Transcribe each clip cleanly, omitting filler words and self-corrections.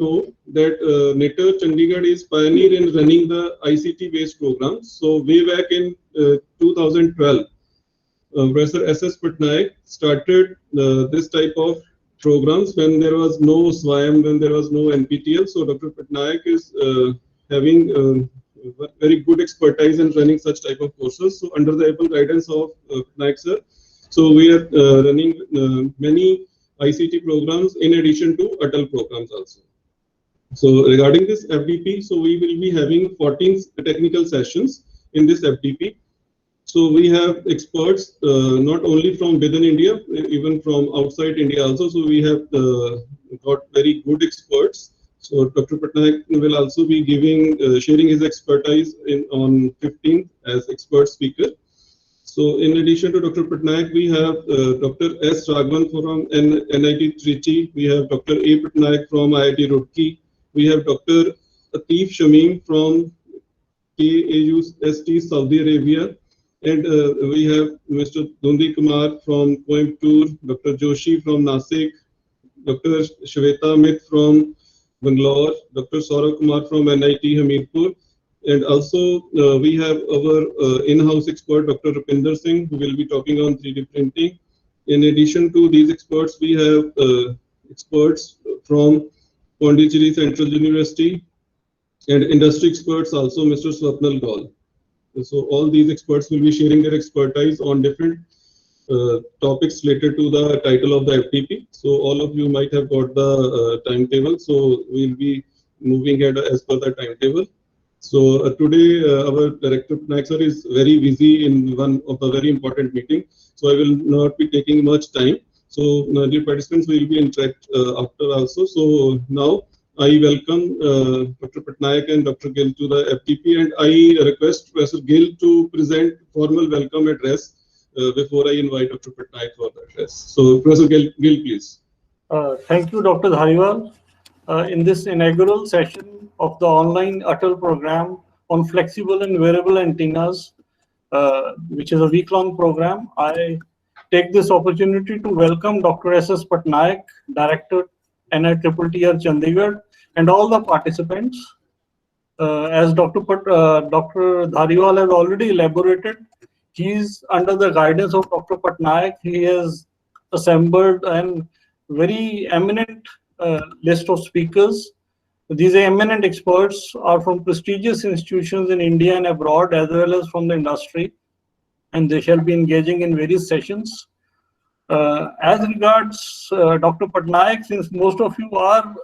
know that NETR Chandigarh is pioneer in running the ICT-based programs. So way back in 2012, Professor S.S. Patnaik started this type of programs when there was no SWAYAM, when there was no NPTEL. So Dr. Patnaik is having very good expertise in running such type of courses. So under the able guidance of Patnaik sir, so we are running many ICT programs in addition to Atal programs also. So regarding this FDP, so we will be having 14 technical sessions in this FDP. So we have experts not only from within India, even from outside India also. So we have got very good experts. So Dr. Patnaik will also be sharing his expertise on 15th as expert speaker. So in addition to Dr. Patnaik, we have Dr. S. Raghavan from NIT Trichy. We have Dr. A. Patnaik from IIT Roorkee. We have Dr. Atif Shamim from KAUST Saudi Arabia. And we have Mr. Dhundi Kumar from Coimbatore, Dr. Joshi from Nasik, Dr. Shweta Amit from Bangalore, Dr. Saurabh Kumar from NIT Hamirpur. And also we have our in-house expert, Dr. Rupinder Singh, who will be talking on 3D printing. In addition to these experts, we have experts from Pondicherry Central University and industry experts also, Mr. Swapnil Gaul. So all these experts will be sharing their expertise on different topics related to the title of the FDP. So all of you might have got the timetable. So we'll be moving ahead as per the timetable. So today our Director Patnaik sir is very busy in one of the very important meeting. So I will not be taking much time. So dear participants, we will be interact after also. So now I welcome Dr. Patnaik and Dr. Gill to the FDP, and I request Professor Gill to present formal welcome address before I invite Dr. Patnaik for the address. So Professor Gill, please. Thank you, Dr. Dhariwal. In this inaugural session of the online Atal program on flexible and wearable antennas, which is a week-long program, I take this opportunity to welcome Dr. S.S. Patnaik, Director, NITTTR Chandigarh, and all the participants. As Dr. Dhariwal has already elaborated, he is under the guidance of Dr. Patnaik. He has assembled a very eminent list of speakers. These eminent experts are from prestigious institutions in India and abroad, as well as from the industry, and they shall be engaging in various sessions. As regards Dr. Patnaik, since most of you are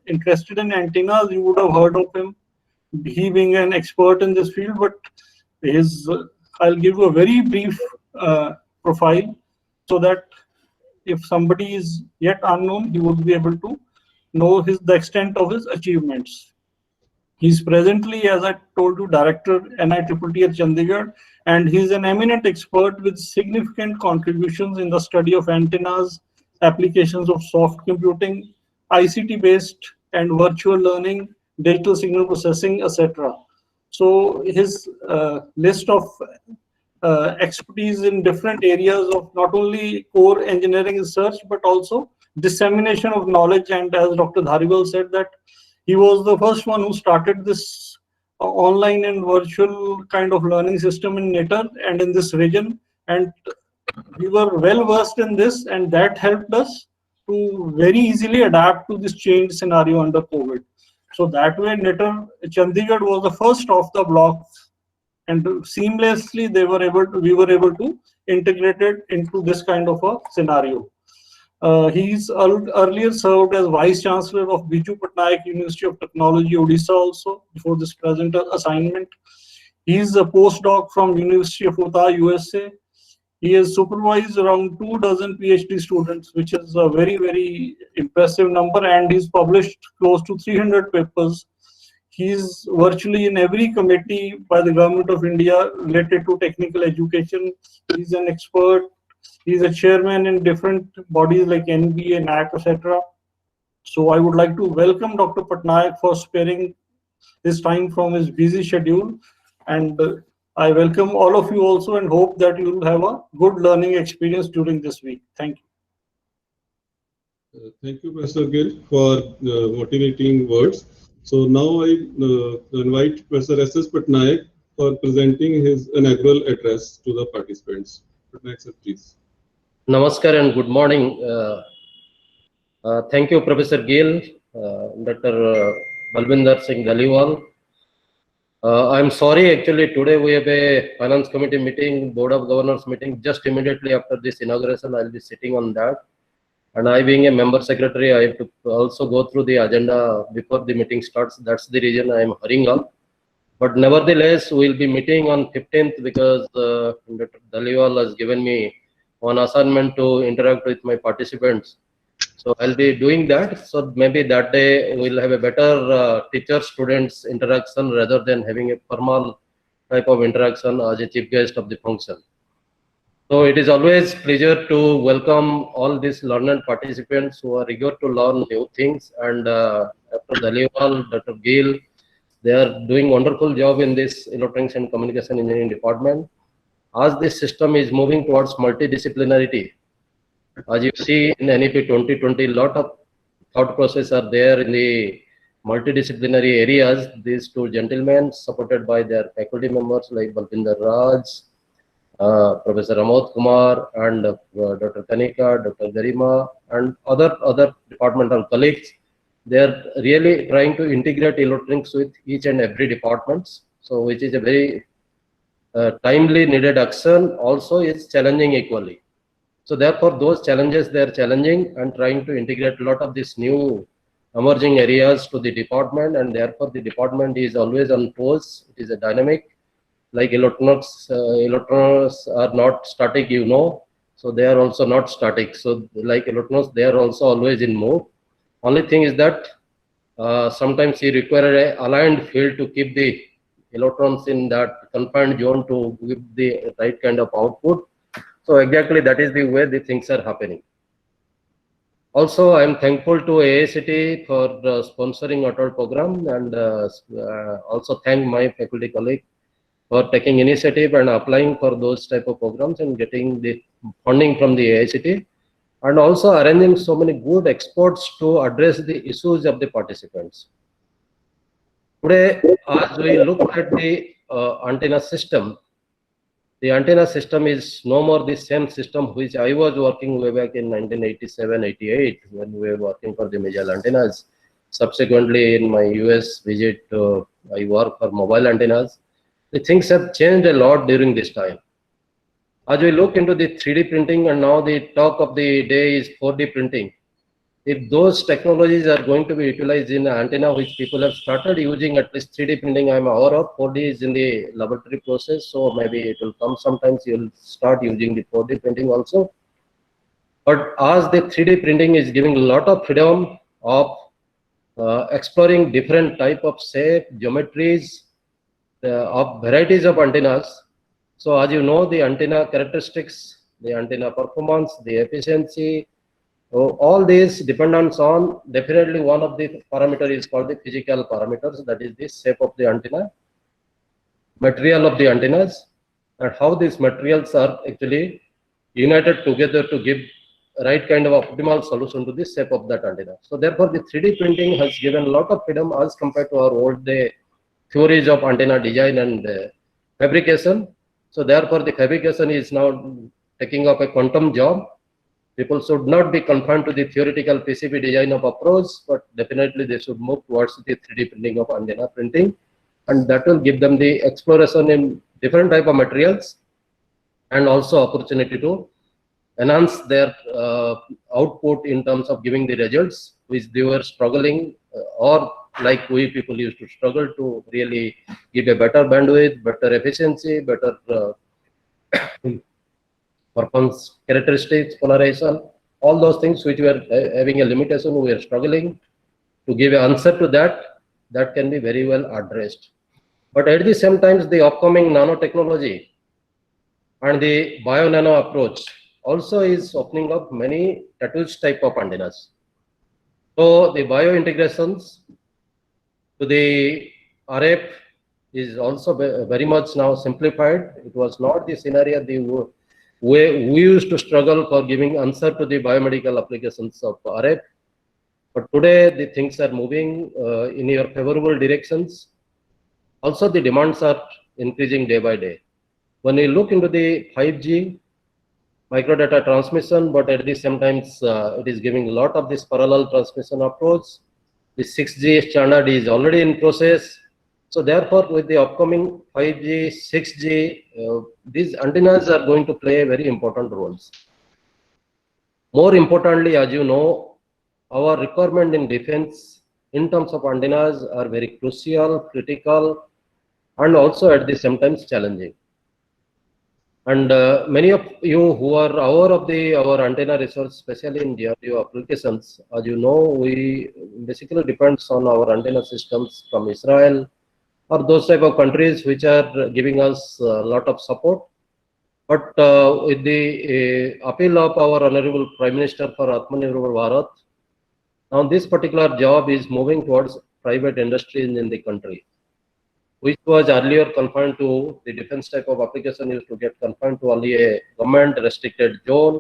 interested in antennas, you would have heard of him, he being an expert in this field, but I'll give you a very brief profile so that if somebody is yet unknown, he would be able to know the extent of his achievements. He's presently, as I told you, Director NITTTR Chandigarh, and he's an eminent expert with significant contributions in the study of antennas, applications of soft computing, ICT-based and virtual learning, digital signal processing, etc. So his list of expertise in different areas of not only core engineering research, but also dissemination of knowledge. And as Dr. Dhariwal said, that he was the first one who started this online and virtual kind of learning system in NETR and in this region. And we were well versed in this, and that helped us to very easily adapt to this changed scenario under COVID. So that way, NETR Chandigarh was the first off the block, and seamlessly we were able to integrate it into this kind of a scenario. He's earlier served as Vice Chancellor of Biju Patnaik University of Technology, Odisha also, before this present assignment. He's a postdoc from University of Utah, USA. He has supervised around 24 PhD students, which is a very, very impressive number, and he's published close to 300 papers. He's virtually in every committee by the Government of India related to technical education. He's an expert. He's a chairman in different bodies like NBA, NAC, etc. So I would like to welcome Dr. Patnaik for sparing his time from his busy schedule. And I welcome all of you also and hope that you will have a good learning experience during this week. Thank you. Thank you, Professor Gill, for motivating words. So now I invite Professor S.S. Patnaik for presenting his inaugural address to the participants. Patnaik, sir, please. Namaskar and good morning. Thank you, Professor Gill, Dr. Balvinder Singh Dhaliwal. I'm sorry, actually, today we have a Finance Committee meeting, Board of Governors meeting. Just immediately after this inauguration, I'll be sitting on that. And I, being a member secretary, I have to also go through the agenda before the meeting starts. That's the reason I am hurrying up. But nevertheless, we'll be meeting on 15th because Dr. Dhaliwal has given me one assignment to interact with my participants. So I'll be doing that. So maybe that day we'll have a better teacher-students interaction rather than having a formal type of interaction as a chief guest of the function. So it is always pleasure to welcome all these learned participants who are eager to learn new things. And Dr. Dhaliwal, Dr. Gill, they are doing wonderful job in this electronics and communication engineering department. As this system is moving towards multidisciplinarity, as you see in NEP 2020, lot of thought process are there in the multidisciplinary areas. These two gentlemen, supported by their faculty members like Balvinder Raj, Professor Amod Kumar, and Dr. Kanika, Dr. Garima, and other departmental colleagues, they are really trying to integrate electronics with each and every departments. So, which is a very timely needed action. Also, is challenging equally. So therefore, those challenges they are challenging and trying to integrate a lot of these new emerging areas to the department, and therefore the department is always on toes. It is a dynamic, like electronics. Electronics are not static, you know. So they are also not static. So like electronics, they are also always in move. Only thing is that sometimes you require a aligned field to keep the electrons in that confined zone to give the right kind of output. So exactly that is the way the things are happening. Also, I am thankful to AICTE for sponsoring Atal program, and also thank my faculty colleague for taking initiative and applying for those type of programs and getting the funding from the AICTE, and also arranging so many good experts to address the issues of the participants. Today, as we look at the antenna system, the antenna system is no more the same system which I was working way back in 1987-88 when we were working for the Mijal antennas. Subsequently, in my US visit, I work for mobile antennas. The things have changed a lot during this time. As we look into the 3D printing, and now the talk of the day is 4D printing. If those technologies are going to be utilized in antenna, which people have started using, at least 3D printing I'm aware of, 4D is in the laboratory process, so maybe it will come sometimes, you'll start using the 4D printing also. But as the 3D printing is giving a lot of freedom of exploring different type of shape, geometries, of varieties of antennas. So as you know, the antenna characteristics, the antenna performance, the efficiency, so all these dependence on, definitely one of the parameter is called the physical parameters, that is the shape of the antenna, material of the antennas, and how these materials are actually united together to give right kind of optimal solution to the shape of that antenna. So therefore, the 3D printing has given a lot of freedom as compared to our old day theories of antenna design and fabrication. So therefore, the fabrication is now taking up a quantum job. People should not be confined to the theoretical PCB design of approach, but definitely they should move towards the 3D printing of antenna printing, and that will give them the exploration in different type of materials, and also opportunity to enhance their output in terms of giving the results which they were struggling, or like we people used to struggle to really give a better bandwidth, better efficiency, better performance characteristics, polarization, all those things which were having a limitation, we are struggling to give an answer to that. That can be very well addressed. But at the same time, the upcoming nanotechnology and the bio-nano approach also is opening up many tattoos type of antennas. So the bio integrations to the RF is also very much now simplified. It was not the scenario we used to struggle for giving answer to the biomedical applications of RF. But today the things are moving in your favorable directions. Also, the demands are increasing day by day. When we look into the 5G microdata transmission, but at the same time, it is giving a lot of this parallel transmission approach. The 6G standard is already in process. So therefore, with the upcoming 5G, 6G, these antennas are going to play very important roles. More importantly, as you know, our requirement in defense in terms of antennas are very crucial, critical, and also at the same time challenging. And many of you who are aware of our antenna research, especially in DRDO applications, as you know, we basically depends on our antenna systems from Israel or those type of countries which are giving us a lot of support. But with the appeal of our Honorable Prime Minister for Atmanirbhar Bharat, now this particular job is moving towards private industries in the country, which was earlier confined to the defense type of application used to get confined to only a government restricted zone,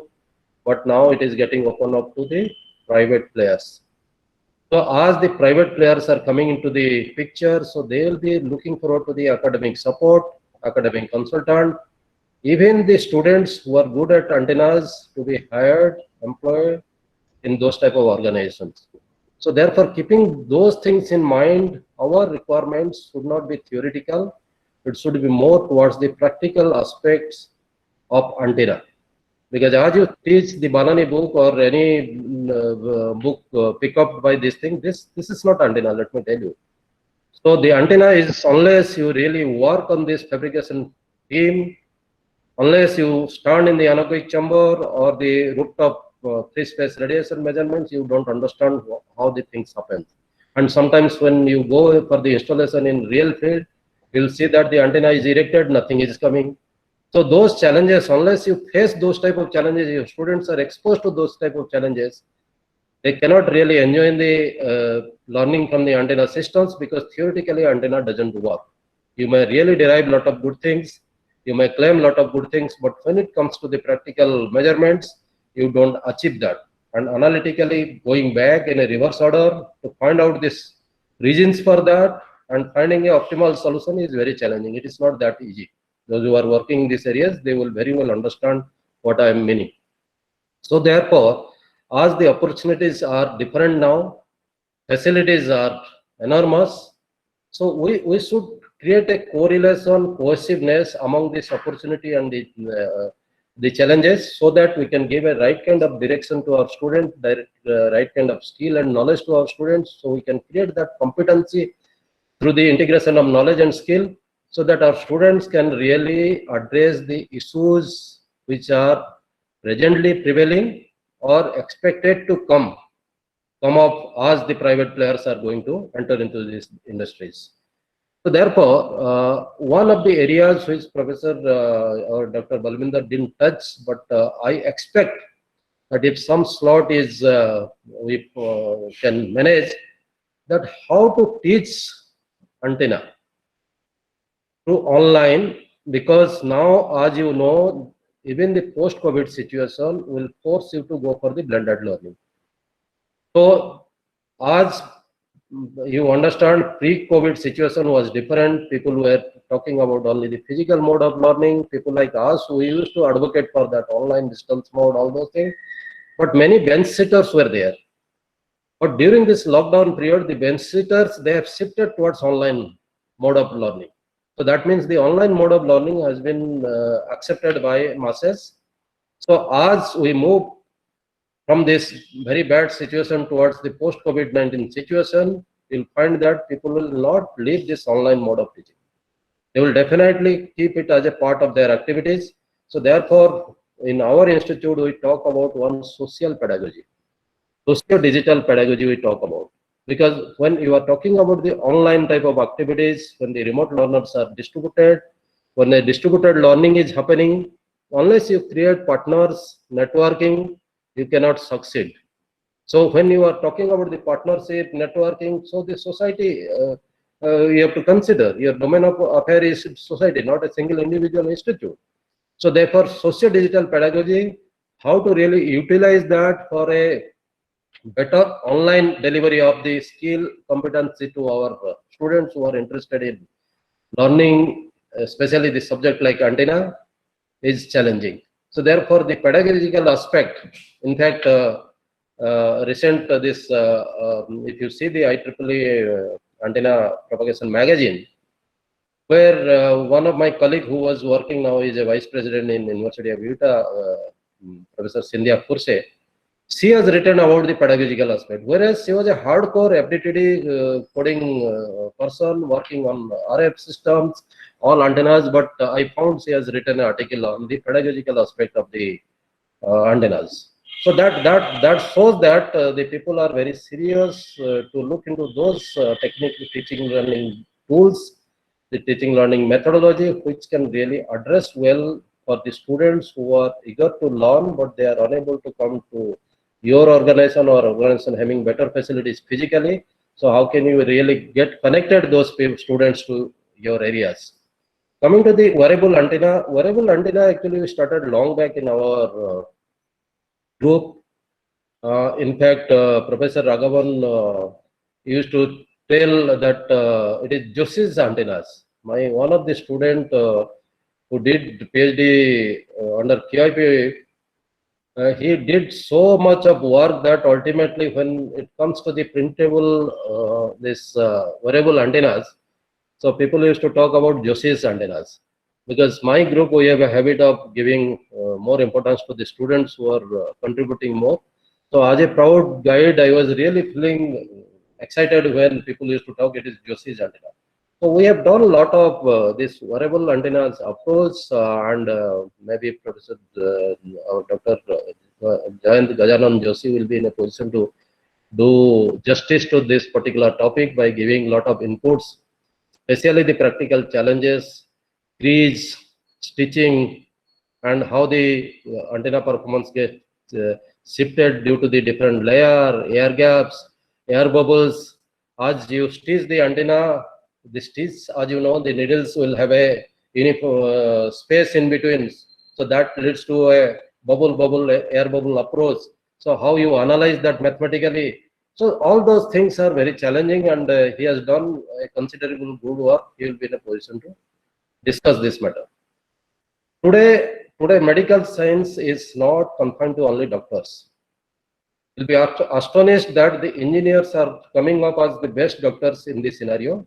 but now it is getting open up to the private players. So as the private players are coming into the picture, so they will be looking forward to the academic support, academic consultant, even the students who are good at antennas to be hired, employed in those type of organizations. So therefore, keeping those things in mind, our requirements should not be theoretical. It should be more towards the practical aspects of antenna. Because as you teach the Banani book or any book pick up by this thing, this is not antenna, let me tell you. So the antenna is, unless you really work on this fabrication team, unless you stand in the anechoic chamber or the rooftop free-space radiation measurements, you don't understand how the things happen. And sometimes when you go for the installation in real field, you'll see that the antenna is erected, nothing is coming. So those challenges, unless you face those type of challenges, your students are exposed to those type of challenges, they cannot really enjoy the learning from the antenna systems, because theoretically antenna doesn't work. You may really derive a lot of good things, you may claim a lot of good things, but when it comes to the practical measurements, you don't achieve that. And analytically going back in a reverse order to find out these reasons for that and finding an optimal solution is very challenging. It is not that easy. Those who are working in these areas, they will very well understand what I am meaning. So therefore, as the opportunities are different now, facilities are enormous, so we should create a correlation, cohesiveness among this opportunity and the challenges, so that we can give a right kind of direction to our students, right kind of skill and knowledge to our students, so we can create that competency through the integration of knowledge and skill, so that our students can really address the issues which are presently prevailing or expected to come up as the private players are going to enter into these industries. So therefore, one of the areas which Professor or Dr. Balwinder didn't touch, but I expect that if some slot is we can manage, that how to teach antenna through online, because now, as you know, even the post-COVID situation will force you to go for the blended learning. So as you understand, pre-COVID situation was different. People were talking about only the physical mode of learning. People like us, we used to advocate for that online distance mode, all those things. But many bench sitters were there. But during this lockdown period, the bench sitters, they have shifted towards online mode of learning. So that means the online mode of learning has been accepted by masses. So as we move from this very bad situation towards the post-COVID-19 situation, you'll find that people will not leave this online mode of teaching. They will definitely keep it as a part of their activities. So therefore, in our institute, we talk about one social pedagogy, socio-digital pedagogy we talk about. Because when you are talking about the online type of activities, when the remote learners are distributed, when the distributed learning is happening, unless you create partners, networking, you cannot succeed. So when you are talking about the partnership, networking, so the society, you have to consider your domain of affair is society, not a single individual institute. So therefore, socio-digital pedagogy, how to really utilize that for a better online delivery of the skill competency to our students who are interested in learning, especially the subject like antenna, is challenging. So therefore, the pedagogical aspect, in fact, if you see the IEEE antenna propagation magazine, where one of my colleague who was working now is a vice president in University of Utah, Professor Sindhya Furse. She has written about the pedagogical aspect, whereas she was a hardcore FDTD coding person working on RF systems, all antennas, but I found she has written an article on the pedagogical aspect of the antennas. So that shows that the people are very serious to look into those technical teaching learning tools, the teaching learning methodology, which can really address well for the students who are eager to learn, but they are unable to come to your organization or organization having better facilities physically. So how can you really get connected those students to your areas? Coming to the wearable antenna actually we started long back in our group. In fact, Professor Raghavan used to tell that it is Joshi's antennas. One of the student who did PhD under QIP, he did so much of work that ultimately when it comes to the printable, wearable antennas, so people used to talk about Joshi's antennas. Because my group, we have a habit of giving more importance to the students who are contributing more. So as a proud guide, I was really feeling excited when people used to talk, it is Joshi's antenna. So we have done a lot of this wearable antennas approach, and maybe Professor Dr. Jayant Gajanan Joshi will be in a position to do justice to this particular topic by giving a lot of inputs, especially the practical challenges, crease, stitching, and how the antenna performance gets shifted due to the different layer, air gaps, air bubbles. As you stitch the antenna, the stitch, as you know, the needles will have a uniform space in between. So that leads to a air bubble approach. So how you analyze that mathematically. So all those things are very challenging, and he has done a considerable good work. He will be in a position to discuss this matter. Today medical science is not confined to only doctors. You'll be astonished that the engineers are coming up as the best doctors in this scenario,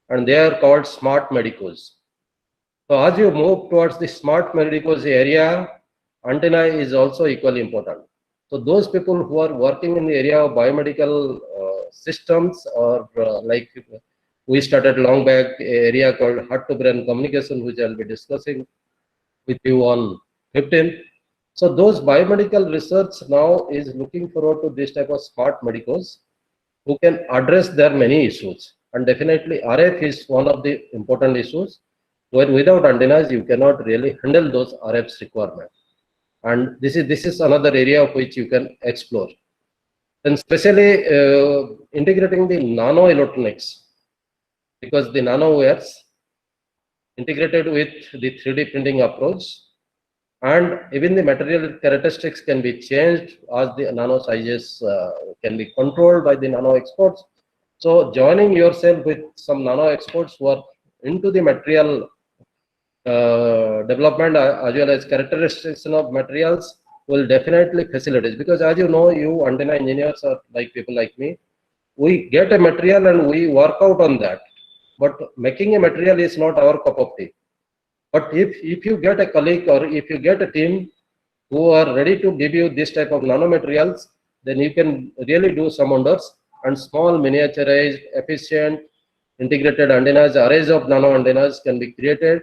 and they are called smart medicos. So as you move towards the smart medicos area, antenna is also equally important. So those people who are working in the area of biomedical systems, or like we started long back area called heart to brain communication, which I'll be discussing with you on 15th. So those biomedical research now is looking forward to this type of smart medicos who can address their many issues. And definitely RF is one of the important issues where without antennas you cannot really handle those RF's requirements. And this is another area of which you can explore. And especially integrating the nano electronics, because the nanowires integrated with the 3D printing approach, and even the material characteristics can be changed as the nano sizes can be controlled by the nano experts. So joining yourself with some nano experts who are into the material development as well as characteristics of materials will definitely facilitate, because as you know, you antenna engineers are like people like me, we get a material and we work out on that, but making a material is not our cup of tea. But if you get a colleague or if you get a team who are ready to give you this type of nanomaterials, then you can really do some wonders. And small miniaturized efficient integrated antennas, arrays of nano antennas can be created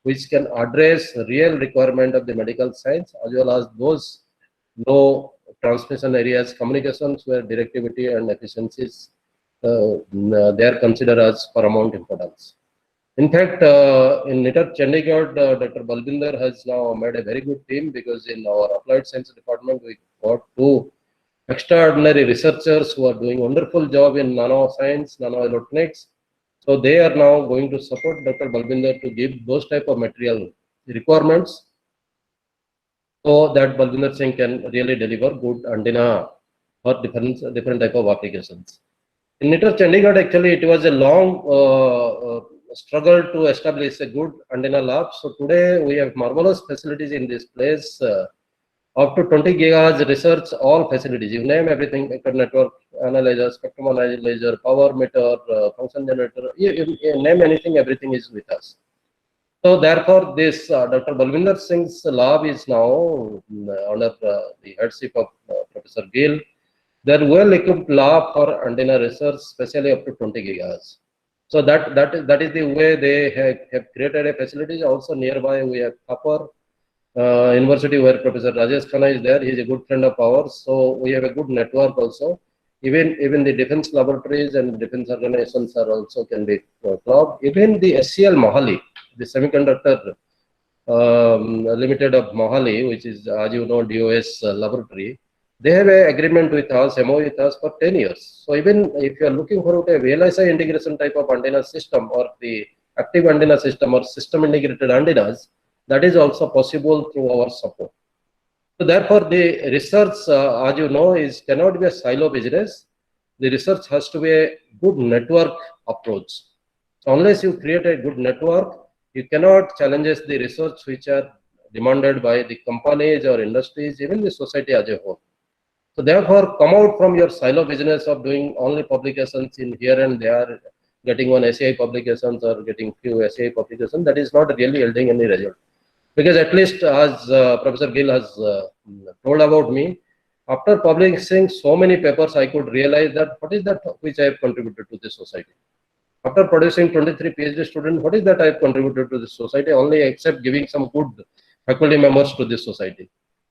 which can address real requirement of the medical science as well as those low transmission areas communications where directivity and efficiencies they are considered as paramount importance. In fact, in NITAR Chandigarh, Dr. Balbinder has now made a very good team, because in our applied science department we got 2 extraordinary researchers who are doing wonderful job in nanoscience, nanoelectronics. So they are now going to support Dr. Balbinder to give those type of material requirements so that Balvinder Singh can really deliver good antenna for different type of applications. In NITR Chandigarh, actually, it was a long struggle to establish a good antenna lab. So today we have marvelous facilities in this place. Up to 20 gigahertz research, all facilities, you name everything, vector network analyzer, spectrum analyzer, power meter, function generator, you name anything, everything is with us. So therefore, this Dr. Balvinder Singh's lab is now under the headship of Professor Gill. They're well-equipped lab for antenna research, especially up to 20 gigahertz. So that is the way they have created a facility. Also nearby we have Copper University, where Professor Rajesh Khanna is there. He is a good friend of ours. So we have a good network also. Even the defense laboratories and defense organizations are also can be clubbed. Even the SCL Mohali, the semiconductor limited of Mohali, which is, as you know, DOS laboratory, they have an agreement with us, MOU with us for 10 years. So even if you are looking for a VLSI integration type of antenna system or the active antenna system or system integrated antennas, that is also possible through our support. So therefore, the research, as you know, cannot be a silo business. The research has to be a good network approach. So unless you create a good network, you cannot challenge the research which are demanded by the companies or industries, even the society as a whole. So therefore, come out from your silo business of doing only publications in here and there, getting one SAI publications or getting few SAI publications. That is not really yielding any result. Because at least as Professor Gill has told about me, after publishing so many papers, I could realize that what is that which I have contributed to this society. After producing 23 PhD students, what is that I have contributed to this society, only except giving some good faculty members to this society.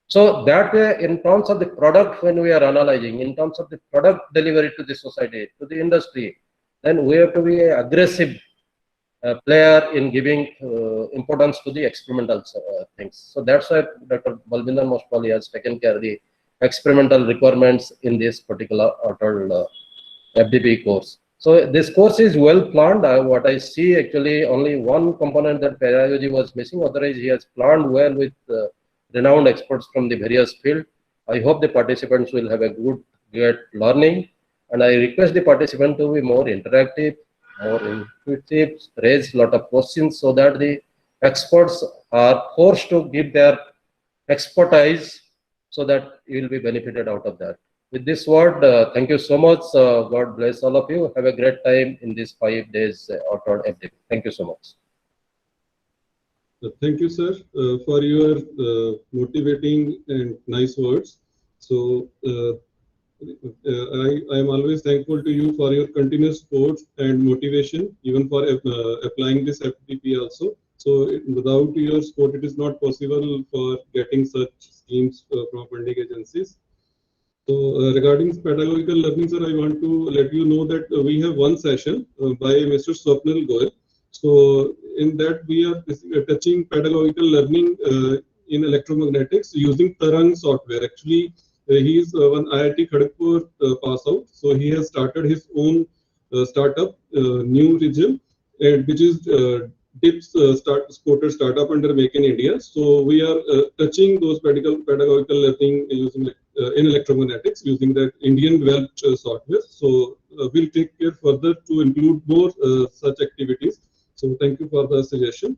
So that way, in terms of the product, when we are analyzing, in terms of the product delivery to the society, to the industry, then we have to be an aggressive player in giving importance to the experimental things. So that's why Dr. Balvinder most probably has taken care of the experimental requirements in this particular FDP course. So this course is well planned. What I see, actually only one component that pedagogy was missing, otherwise he has planned well with renowned experts from the various fields. I hope the participants will have a great learning, and I request the participant to be more interactive, more intuitive, raise a lot of questions so that the experts are forced to give their expertise so that you will be benefited out of that. With this word, thank you so much. God bless all of you. Have a great time in these 5 days outward FDP. Thank you so much. Thank you, sir, for your motivating and nice words. So I am always thankful to you for your continuous support and motivation, even for applying this FDP also. So without your support, it is not possible for getting such schemes from funding agencies. So regarding pedagogical learning, sir, I want to let you know that we have one session by Mr. Swapnil Goyal. So in that we are touching pedagogical learning in electromagnetics using Tarang software. Actually, he is one IIT Kharagpur pass out. So he has started his own startup, New Region, which is DIPS supported startup under Make in India. So we are touching those pedagogical learning using in electromagnetics using that Indian developed software. So we'll take care further to include more such activities. So thank you for the suggestion.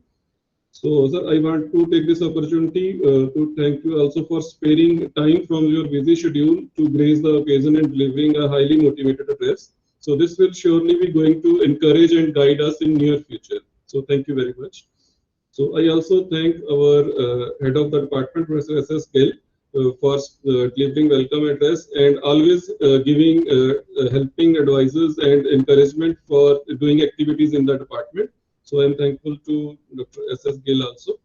So sir, I want to take this opportunity to thank you also for sparing time from your busy schedule to grace the occasion and delivering a highly motivated address. So this will surely be going to encourage and guide us in near future. So thank you very much. So I also thank our head of the department, Professor S.S. Gill, for delivering welcome address and always giving helping advices and encouragement for doing activities in the department. So I am thankful to Dr. S.S. Gill also.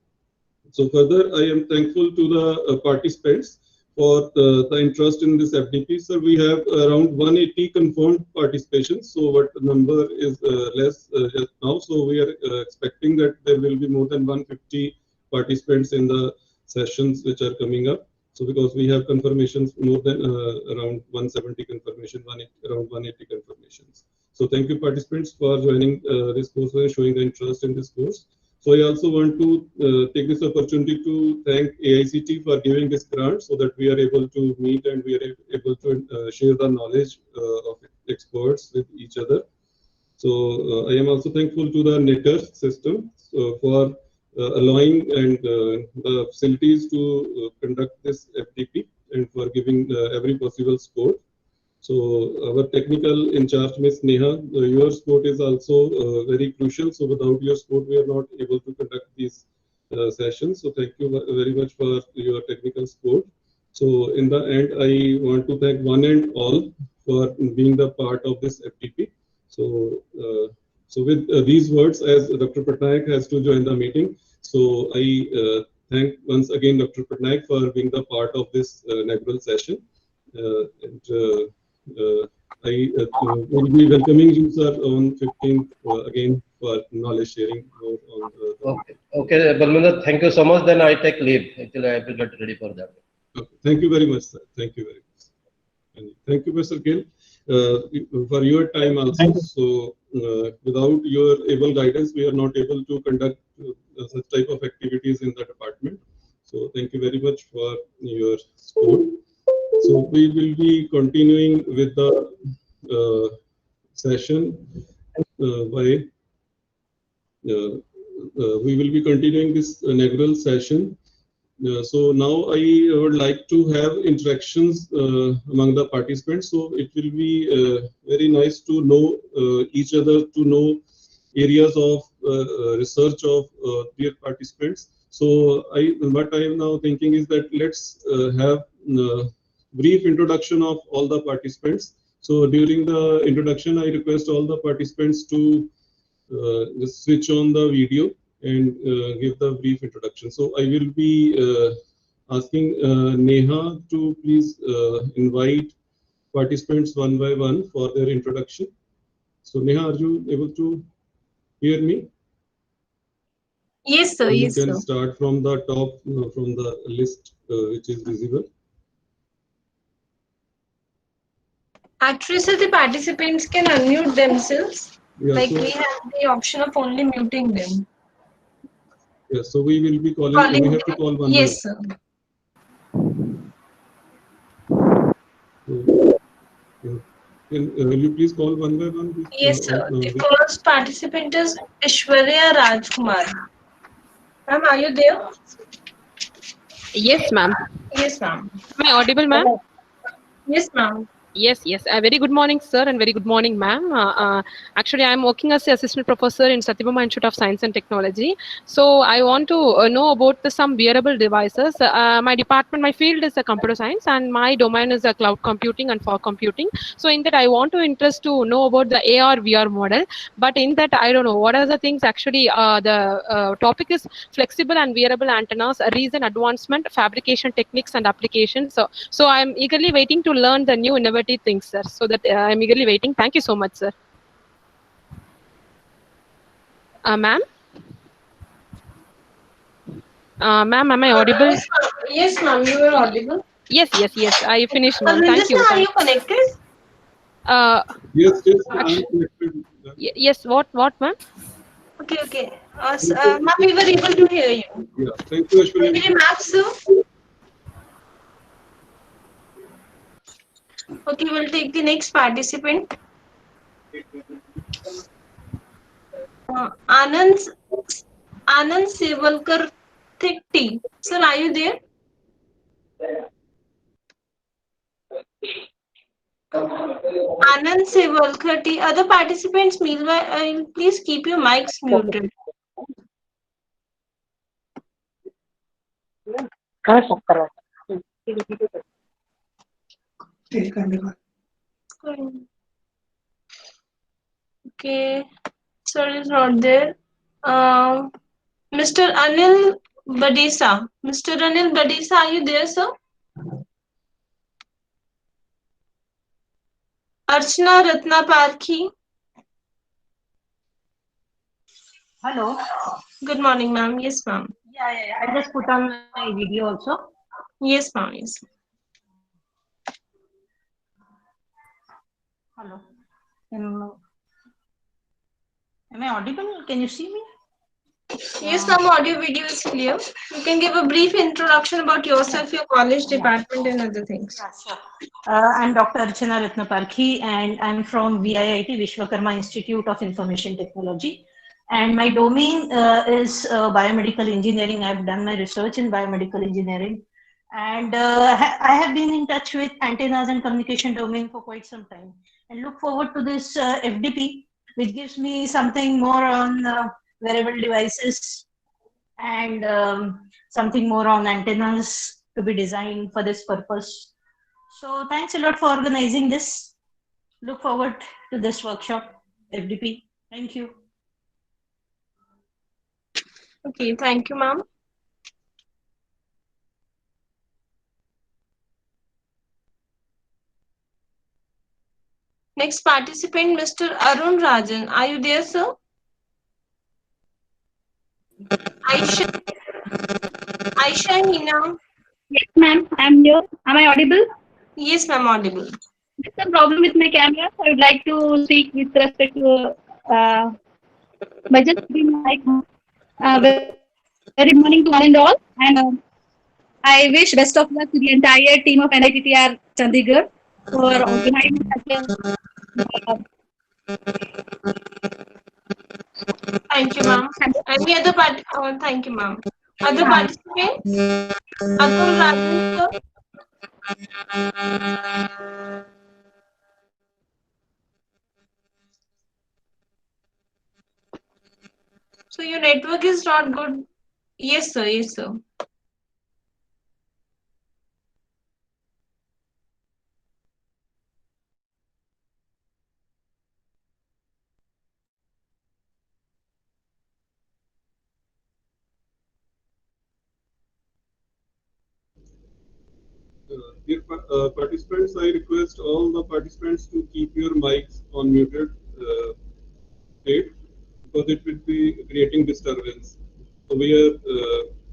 So further, I am thankful to the participants for the interest in this FDP. So we have around 180 confirmed participations. So what number is less just now. So we are expecting that there will be more than 150 participants in the sessions which are coming up. So because we have confirmations more than around 170 confirmation, around 180 confirmations. So thank you participants for joining this course and showing the interest in this course. So I also want to take this opportunity to thank AICT for giving this grant so that we are able to meet and we are able to share the knowledge of experts with each other. So I am also thankful to the NETR system for allowing and the facilities to conduct this FTP and for giving every possible support. So our technical in charge, Ms. Neha, your support is also very crucial. So without your support, we are not able to conduct these sessions. So thank you very much for your technical support. So in the end, I want to thank one and all for being the part of this FTP. So, so with these words, as Dr. Patnaik has to join the meeting, so I thank once again Dr. Patnaik for being the part of this inaugural session. I will be welcoming you, sir, on 15th again for knowledge sharing. Okay, okay, Balwinder, thank you so much. Then I take leave. Actually, I will get ready for that. Okay. Thank you very much, sir. Thank you very much. And thank you, Mr. Gill, for your time also. So without your able guidance, we are not able to conduct such type of activities in the department. So thank you very much for your support. So we will be continuing with the session by we will be continuing this inaugural session. So now I would like to have interactions among the participants. So it will be very nice to know each other, to know areas of research of dear participants. So what I am now thinking is that let's have brief introduction of all the participants. So during the introduction, I request all the participants to just switch on the video and give the brief introduction. So I will be asking Neha to please invite participants one by one for their introduction. So Neha, are you able to hear me? Yes, sir. You Yes, can sir. start from the top, from the list which is visible. Actually, sir, the participants can unmute themselves. Yeah, Like so, we have the option of only muting them. yeah, so we will be calling, we have to call one. Yes, sir. So, will you please call one by one? Yes, sir. The first participant is Ishwarya Rajkumar. Ma'am, are you there? Yes, ma'am. Yes, ma'am. Am I audible, ma'am? Yes, ma'am. Yes, yes. Very good morning, sir, and very good morning, ma'am. Actually, I'm working as an assistant professor in Satyabama Institute of Science and Technology. So I want to know about some wearable devices. My department, my field is computer science, and my domain is cloud computing and fog computing. So in that, I want to interest to know about the AR VR model. But in that, I don't know what are the things. Actually, the topic is flexible and wearable antennas, recent advancement, fabrication techniques and applications. So I'm eagerly waiting to learn the new innovative things, sir. So that I'm eagerly waiting. Thank you so much, sir. Ma'am? Ma'am, am I audible? Yes, ma'am. You are audible. Yes, yes, yes. I finished, ma'am. Balwinder Thank you. sir, are you connected? Yes, yes, I'm connected. Yes, what, ma'am? Okay, okay. Ma'am, we were able to hear you. Yeah, thank you, Ashwini. Maybe map, sir. Okay, we'll take the next participant. Anand Sevalkar Thikti. Sir, are you there? Anand Sevalkar T. Other participants, meanwhile, please keep your mics muted. Okay, sir is not there. Mr. Anil Badisa. Mr. Anil Badisa, are you there, sir? Archana Ratnaparkhi. Hello. Good morning, ma'am. Yes, ma'am. Yeah. I just put on my video also. Yes, ma'am. Yes. Hello. Am I audible? Can you see me? Yes, ma'am, audio video is clear. You can give a brief introduction about yourself, your college department, and other things. Yeah, sure. I'm Dr. Archana Ratnaparkhi, and I'm from VIIT, Vishwakarma Institute of Information Technology. And my domain is biomedical engineering. I've done my research in biomedical engineering. And I have been in touch with antennas and communication domain for quite some time. And look forward to this FDP, which gives me something more on wearable devices and something more on antennas to be designed for this purpose. So thanks a lot for organizing this. Look forward to this workshop, FDP. Thank you. Okay, thank you, ma'am. Next participant, Mr. Arun Rajan. Are you there, sir? Aisha Hina. Yes, ma'am. I'm here. Am I audible? Yes, ma'am, audible. There's a problem with my camera. So I would like to speak with respect to by just giving my mic. Very good morning to one and all. And I wish best of luck to the entire team of NITTR Chandigarh for organizing such a Thank you, ma'am. Any other part? Thank you, ma'am. Other participants? Atul Rajan, sir? So your network is not good. Yes, sir. Yes, sir. Dear participants, I request all the participants to keep your mics on muted state because it will be creating disturbance. So we are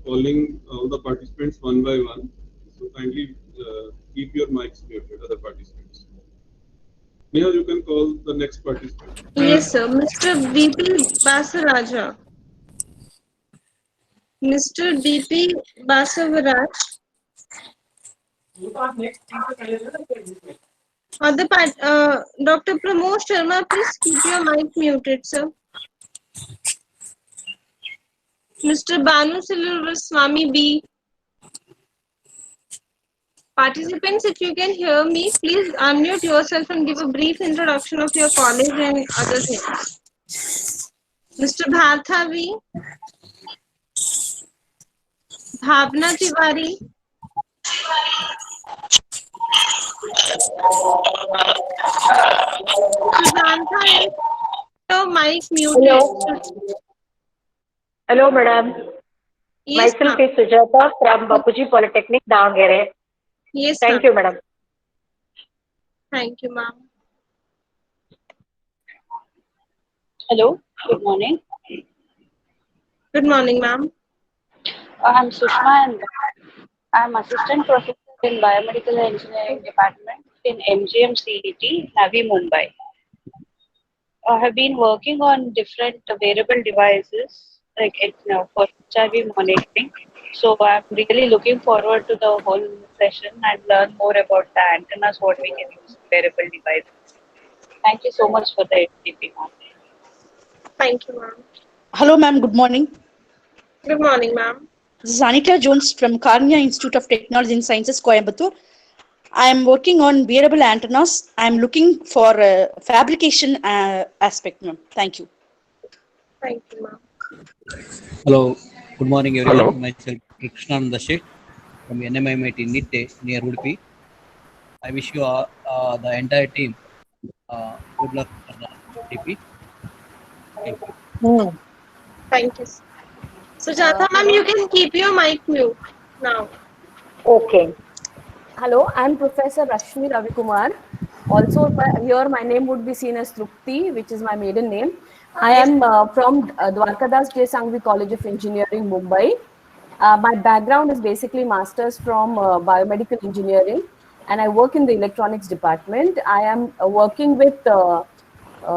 calling all the participants one by one. So kindly keep your mics muted, other participants. Neha, you can call the next participant. Yes, sir. Mr. BP Basaraja. Mr. BP Basavaraj. Other part, Dr. Pramod Sharma, please keep your mic muted, sir. Mr. Banu Swami B. Participants, if you can hear me, please unmute yourself and give a brief introduction of your college and other things. Mr. Bhartavi. Bhavna Tiwari. Sujanta, your mic muted. Hello, madam. Yes, myself is Sujata from Bapuji Polytechnic, Davangere. Yes, Thank you, madam. Thank you, ma'am. Hello, good morning. Good morning, ma'am. I'm Sushma and I'm assistant professor in biomedical engineering department in MGM CET, Navi, Mumbai. I have been working on different wearable devices like for HIV monitoring. So I'm really looking forward to the whole session and learn more about the antennas, what we can use in wearable devices. Thank you so much for the FDP, ma'am. Thank you, ma'am. Hello, ma'am. Good morning. Good morning, ma'am. This is Anita Jones from Karnia Institute of Technology and Sciences, Coimbatore. I am working on wearable antennas. I am looking for a fabrication aspect, ma'am. Thank you. Thank you, ma'am. Hello. Good morning, everyone. Hello. Myself, Krishnananda Sheikh from NMIMIT Nitte near Udupi. I wish you the entire team good luck for the FDP. Thank you. Thank you. Sujata, ma'am, you can keep your mic mute now. Okay. Hello, I'm Professor Rashmi Ravikumar. Also, here my name would be seen as Trupti, which is my maiden name. I am from Dwarkadas J. Sanghvi College of Engineering, Mumbai. My background is basically masters from biomedical engineering, and I work in the electronics department. I am working with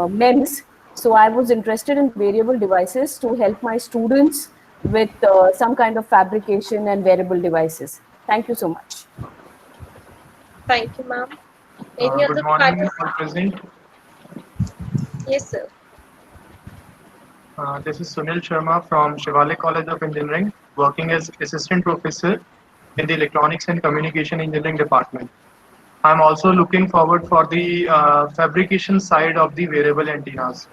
MEMS, So I was interested in variable devices to help my students with some kind of fabrication and wearable devices. Thank you so much. Thank you, ma'am. Any other Good morning, participants? all present. Yes, sir. This is Sunil Sharma from Shivale College of Engineering, working as assistant professor in the Electronics and Communication Engineering department. I'm also looking forward for the fabrication side of the wearable antennas.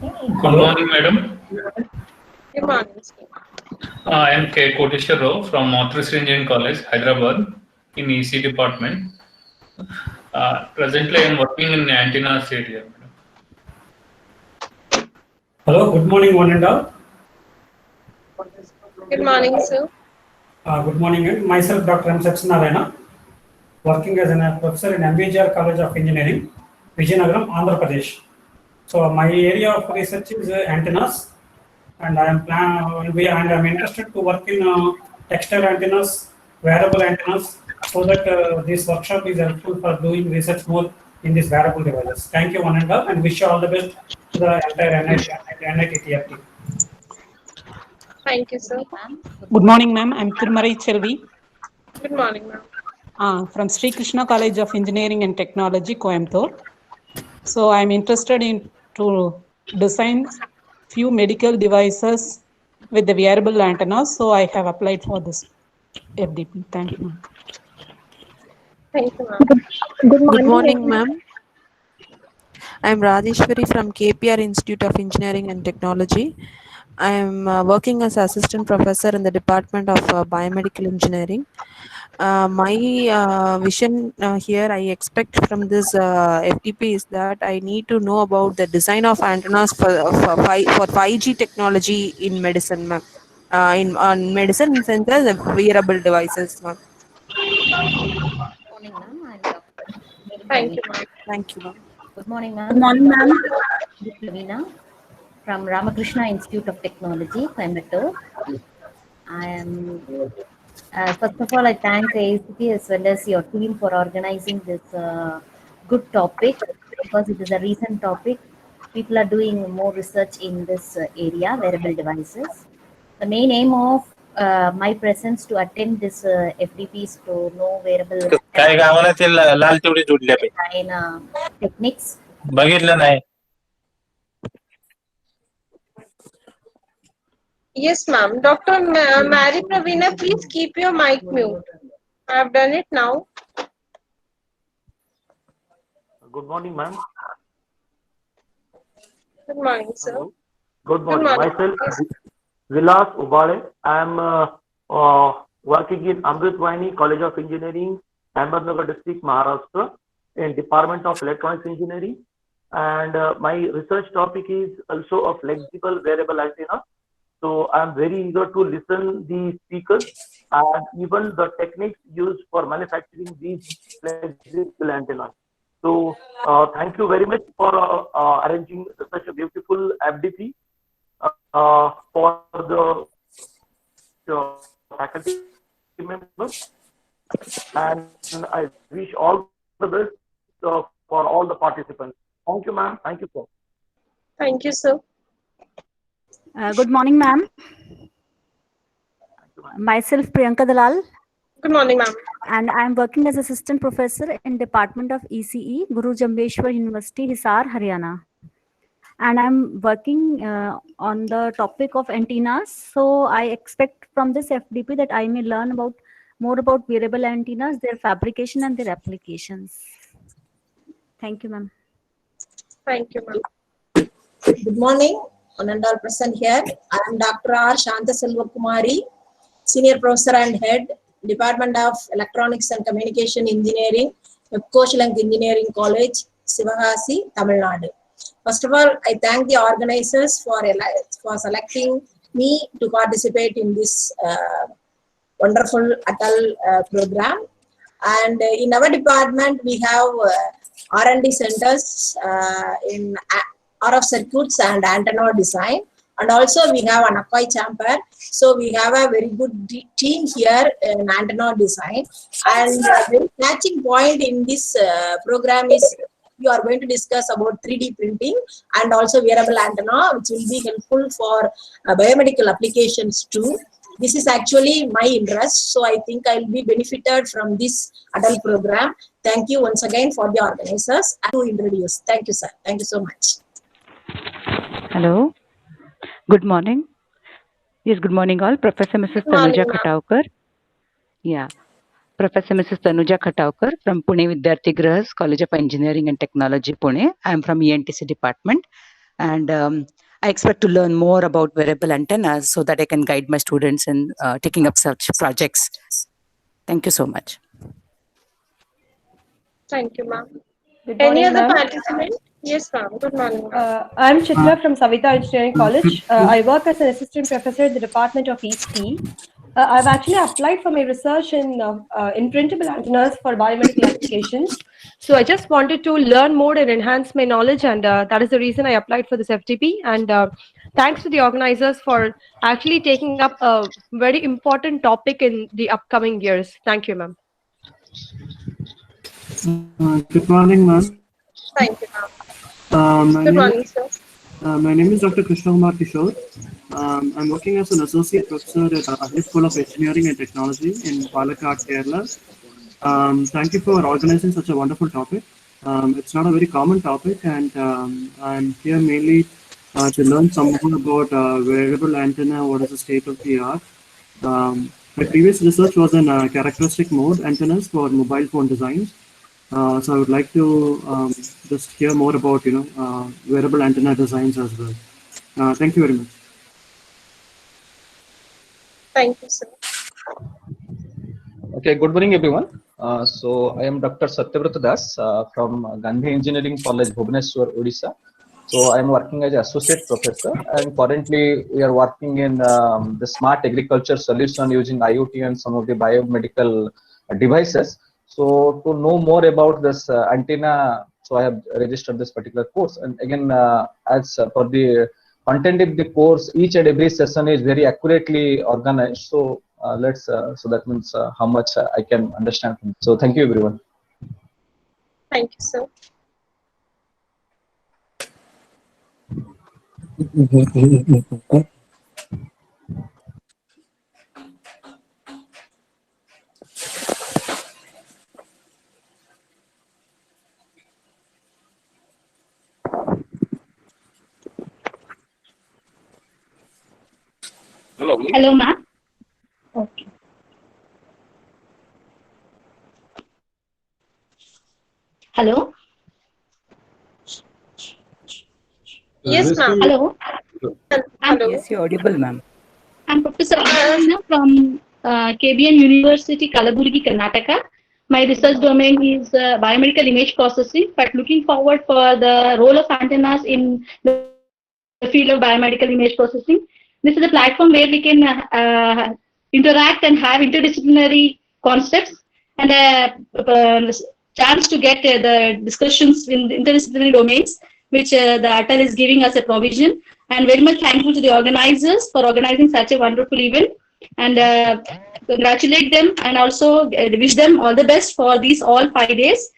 Good morning, madam. Good morning, sir. I am K. Koteshwar Rao from Northwest Engineering College, Hyderabad, in EC department. Presently, I am working in the antennas area. Hello, good morning, one and all. Good morning, sir. Good morning. Myself, Dr. M. Satyanarayana, working as a professor in MBJR College of Engineering, Vijayanagaram, Andhra Pradesh. So my area of research is antennas, and I'm interested to work in textile antennas, wearable antennas, so that this workshop is helpful for doing research more in these wearable devices. Thank you, one and all, and wish you all the best to the entire NIT TFT. Thank you, sir. Good morning, ma'am. I'm Tirmarai Chelvi. Good morning, ma'am. From Sri Krishna College of Engineering and Technology, Coimbatore. So I'm interested in to design few medical devices with the wearable antennas. So I have applied for this FDP. Thank you, ma'am. Thank you, ma'am. Good morning, ma'am. I am Rajeshwari from KPR Institute of Engineering and Technology. I am working as assistant professor in the Department of Biomedical Engineering. My vision here, I expect from this FDP is that I need to know about the design of antennas for 5G technology in medicine, ma'am. On medicine in sense as wearable devices, ma'am. Morning, ma'am. I'm Thank you, ma'am. Thank you, ma'am. Good morning, ma'am. Good morning, ma'am. Pravina from Ramakrishna Institute of Technology, Coimbatore. I am, first of all, I thank AICT as well as your team for organizing this good topic, because it is a recent topic. People are doing more research in this area, wearable devices. The main aim of my presence to attend this FDP is to know wearable design techniques. Yes, ma'am. Dr. Mary Pravina, please keep your mic mute. I have done it now. Good morning, ma'am. Good morning, sir. Hello. Good morning. Good morning. Myself, Vilas Ubale. I am working in Amritwaini College of Engineering, Ahmednagar district, Maharashtra, in Department of Electronics Engineering. And my research topic is also a flexible wearable antenna. So I am very eager to listen the speakers and even the techniques used for manufacturing these flexible antennas. So thank you very much for arranging such a beautiful FDP for the faculty members, and I wish all the best for all the participants. Thank you, ma'am. Thank you, sir. Thank you, sir. Good morning, ma'am. Myself, Priyanka Dalal. Good morning, ma'am. And I am working as assistant professor in Department of ECE, Guru Jambheshwar University, Hisar, Haryana. And I'm working on the topic of antennas. So I expect from this FDP that I may learn more about wearable antennas, their fabrication and their applications. Thank you, ma'am. Thank you, ma'am. Good morning, one and all present here. I am Dr. R. Shanta Selva Kumari, Senior Professor and Head, Department of Electronics and Communication Engineering, Koshalank Engineering College, Sivagasi, Tamil Nadu. First of all, I thank the organizers for selecting me to participate in this wonderful ATAL program. And in our department, we have R&D centers in RF circuits and antenna design. And also we have an Akai chamber. So we have a very good team here in antenna design. And the very catching point in this program is you are going to discuss about 3D printing and also wearable antenna, which will be helpful for biomedical applications too. This is actually my interest, so I think I will be benefited from this adult program. Thank you once again for the organizers to introduce. Thank you, sir. Thank you so much. Hello. Good morning. Yes, good morning all. Professor Mrs. Tanuja Khataukar. Yeah. Professor Mrs. Tanuja Khataukar from Pune Vidyarthi Grahas, College of Engineering and Technology, Pune. I am from ENTC department, and I expect to learn more about wearable antennas so that I can guide my students in taking up such projects. Thank you so much. Thank you, ma'am. Good Any morning, other ma'am. participant? Yes, ma'am. Good morning, ma'am. I'm Chitra from Savita Engineering College. I work as an assistant professor in the Department of ECE. I've actually applied for my research in printable antennas for biomedical applications. So I just wanted to learn more and enhance my knowledge, and that is the reason I applied for this FTP. And thanks to the organizers for actually taking up a very important topic in the upcoming years. Thank you, ma'am. Good morning, ma'am. Thank you, ma'am. Good morning, sir. My name is Dr. Krishna Kumar Kishore. I'm working as an associate professor at Ahli School of Engineering and Technology in Palakkad, Kerala. Thank you for organizing such a wonderful topic. It's not a very common topic, and I'm here mainly to learn some more about wearable antenna, what is the state of the art. My previous research was in characteristic mode antennas for mobile phone designs. So I would like to just hear more about wearable antenna designs as well. Thank you very much. Thank you, sir. Okay, good morning, everyone. So I am Dr. Satyavrata Das from Gandhi Engineering College, Bhubaneswar, Odisha. So I am working as an associate professor, and currently we are working in the smart agriculture solution using IoT and some of the biomedical devices. So to know more about this antenna, so I have registered this particular course. And again, as for the content of the course, each and every session is very accurately organized. So so that means how much I can understand. So thank you, everyone. Thank you, sir. Hello, ma'am. Okay. Hello. Yes, ma'am. Hello. Hello. Yes, you're audible, ma'am. I'm Professor Anna from KBN University, Kalaburgi, Karnataka. My research domain is biomedical image processing, but looking forward for the role of antennas in the field of biomedical image processing. This is a platform where we can interact and have interdisciplinary concepts and a chance to get the discussions in interdisciplinary domains, which the ATAL is giving us a provision. And very much thankful to the organizers for organizing such a wonderful event, and congratulate them and also wish them all the best for these all 5 days,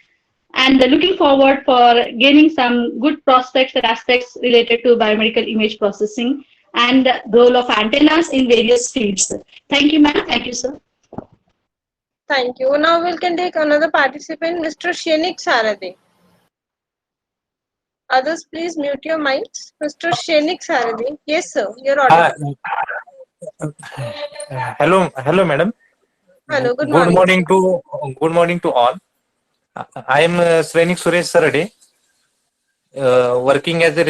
and looking forward for gaining some good prospects and aspects related to biomedical image processing and the role of antennas in various fields. Thank you, ma'am. Thank you, sir. Thank you. Now we can take another participant, Mr. Shenik Sarade. Others, please mute your mics. Mr. Shenik Sarade. Yes, sir. You're audible. Hello, madam. Hello. Good Good morning. morning to all. I am Srenik Suresh Sarade, working as a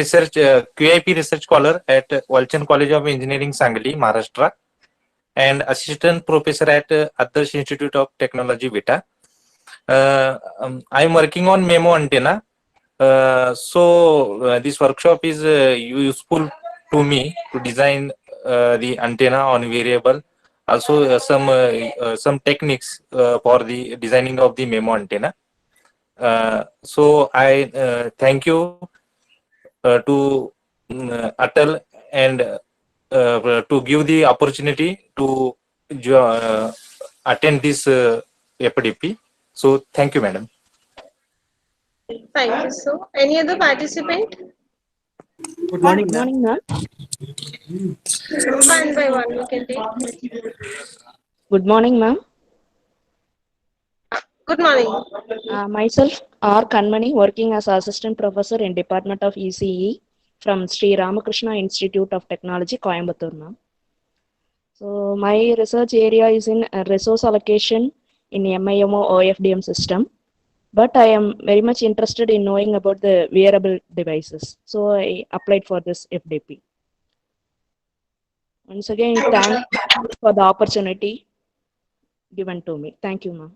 QIP research scholar at Walchand College of Engineering, Sangli, Maharashtra, and assistant professor at Adarsh Institute of Technology, Vita. I am working on MIMO antenna. So this workshop is useful to me to design the antenna on variable. Also some techniques for the designing of the MIMO antenna. So I thank you to ATAL and to give the opportunity to attend this FDP. So thank you, madam. Thank you, sir. Any other participant? Good morning, ma'am. ma'am. One by one, we can take. Good morning, ma'am. Good morning. Myself, R. Kanmani, working as assistant professor in Department of ECE from Sri Ramakrishna Institute of Technology, Coimbatore, ma'am. So my research area is in resource allocation in MIMO OFDM system, but I am very much interested in knowing about the wearable devices. So I applied for this FDP. Once again, thanks for the opportunity given to me. Thank you, ma'am.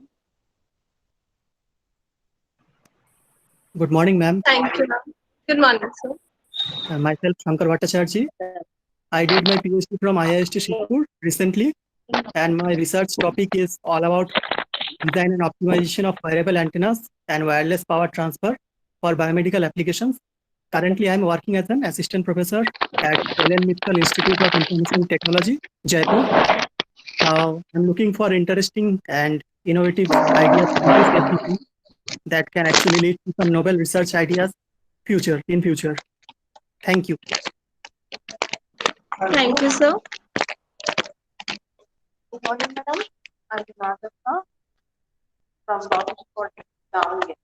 Good morning, ma'am. Thank you, ma'am. Good morning, sir. Myself, Shankar Bhattacharjee. I did my PhD from IIST Shibpur recently, and my research topic is all about design and optimization of wearable antennas and wireless power transfer for biomedical applications. Currently, I am working as an assistant professor at LL Mittal Institute of Information Technology, Jaipur. I'm looking for interesting and innovative ideas in this FDP that can actually lead to some novel research ideas in future. Thank you. Thank you, sir. Good morning, madam. I'm Nagasha from Bhavatpur, Davangere.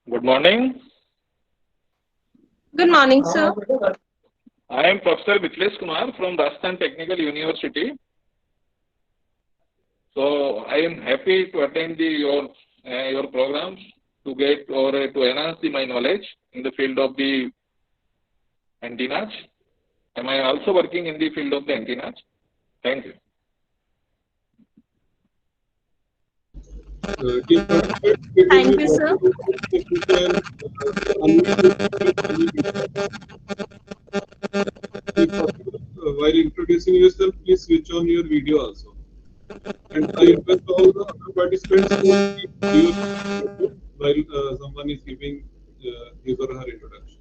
Good morning. Good morning, sir. I am Professor Mithilesh Kumar from Rajasthan Technical University. So I am happy to attend your programs to get or to enhance my knowledge in the field of the antennas. Am I also working in the field of the antennas? Thank you. Thank you, sir. While introducing yourself, please switch on your video also. And I request all the other participants to keep your while someone is giving his or her introduction.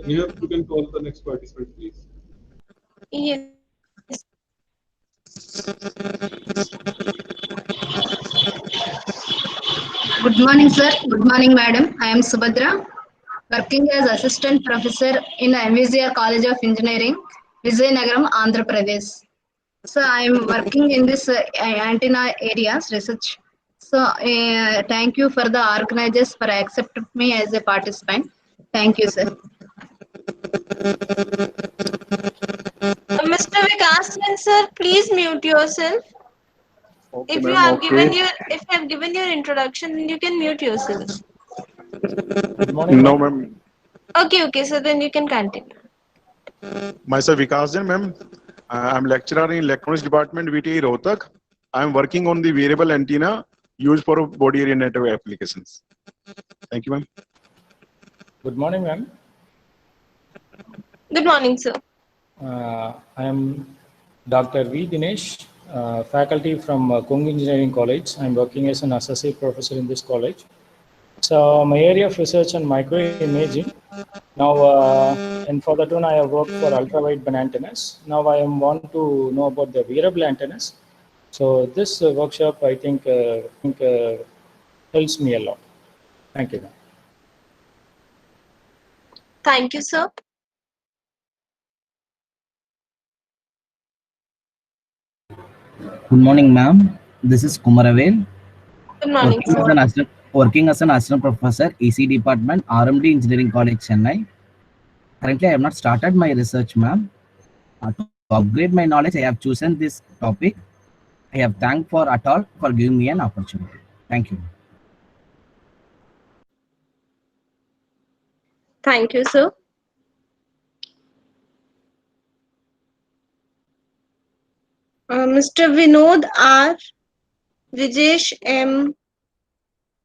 Neha, you can call the next participant, please. Yes. Good morning, sir. Good morning, madam. I am Subhadra, working as assistant professor in MVCR College of Engineering, Vizianagaram, Andhra Pradesh. So I am working in this antenna areas research. So thank you for the organizers for accepting me as a participant. Thank you, sir. Mr. Vikasan, sir, please mute yourself. Okay, If you have given your introduction, then you can mute yourself. Good morning. No, ma'am. Okay, so then you can continue. Myself Vikas Jain, ma'am. I'm lecturer in electronics department, VTI Rohtak. I'm working on the wearable antenna used for body area network applications. Thank you, ma'am. Good morning, ma'am. Good morning, sir. I am Dr. V. Dinesh, faculty from Kung Engineering College. I'm working as an associate professor in this college. So my area of research on microimaging. Now, and for that one, I have worked for ultra-wideband antennas. Now I want to know about the wearable antennas. So this workshop, I think, helps me a lot. Thank you, ma'am. Thank you, sir. Good morning, ma'am. This is Kumaravel. Good morning, sir. Working as an assistant professor, EC department, RMD Engineering College, Chennai. Currently, I have not started my research, ma'am. To upgrade my knowledge, I have chosen this topic. I have thanked for Atal for giving me an opportunity. Thank you. Thank you, sir. Mr. Vinod R. Vijesh M.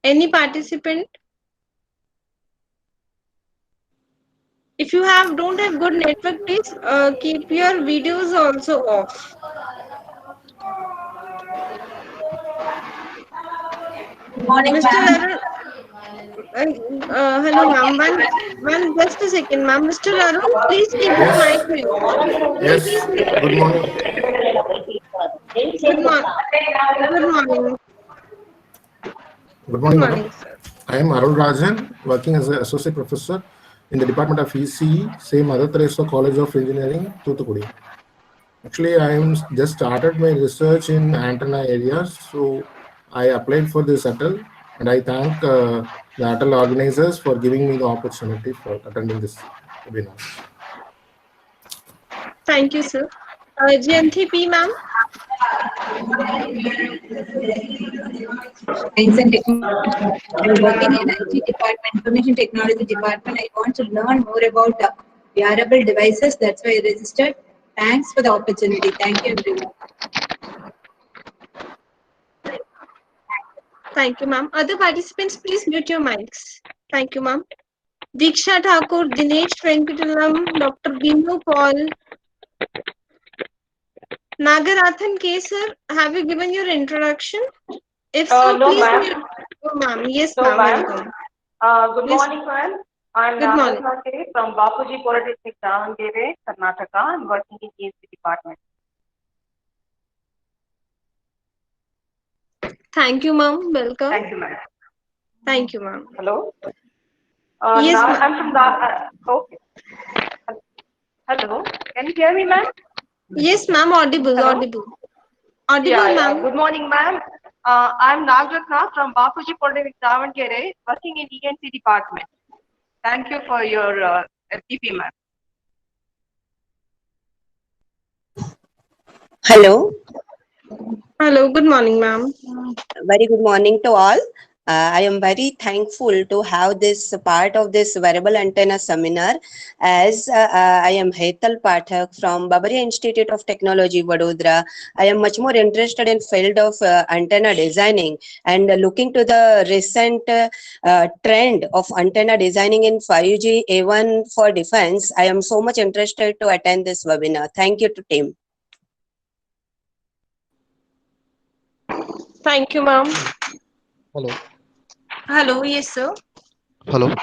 Any participant? If you don't have good network, please keep your videos also off. Good morning, Mr. ma'am. Varun, Hello, ma'am. Just a second, ma'am. Mr. Arun, please keep your mic mute. Yes. Good morning. Good morning. Good morning. Good morning, madam. I am Arul Rajan, working as an associate professor in the Department of ECE, same Mother Teresa College of Engineering, Thoothukudi. Actually, I am just started my research in antenna areas, so I applied for this ATL, and I thank the ATL organizers for giving me the opportunity for attending this webinar. Thank you, sir. Jayanti P, ma'am. Science and Technology. I'm working in IT department, Information Technology department. I want to learn more about wearable devices. That's why I registered. Thanks for the opportunity. Thank you, everyone. Thank you, ma'am. Other participants, please mute your mics. Thank you, ma'am. Diksha Thakur, Dinesh Venkatalam, Dr. Binu Paul, Nagarathan K, sir, have you given your introduction? If so, No, please ma'am. mute. Oh, ma'am. Yes, No, ma'am. ma'am. Welcome. Good Yes. morning, ma'am. I'm Good morning. Nagarathan from Bapuji Polytechnic, Davangere, Karnataka. I'm working in ESP department. Thank you, ma'am. Welcome. Thank you, ma'am. Thank you, ma'am. Hello? Yes, now ma'am. I'm from the. Okay. Hello? Can you hear me, ma'am? Yes, ma'am. Audible. Hello? Audible. Audible, Yeah, ma'am. Good morning, ma'am. I'm Nagaratna from Bapuji Polytechnic, Davangere, working in ENC department. Thank you for your FTP, ma'am. Hello. Hello. Good morning, ma'am. Very good morning to all. I am very thankful to have this part of this wearable antenna seminar, as I am Hetal Pathak from Babari Institute of Technology, Vadodara. I am much more interested in field of antenna designing, and looking to the recent trend of antenna designing in 5G A1 for defense. I am so much interested to attend this webinar. Thank you to team. Thank you, ma'am. Hello. Hello. Yes, sir. Hello. Am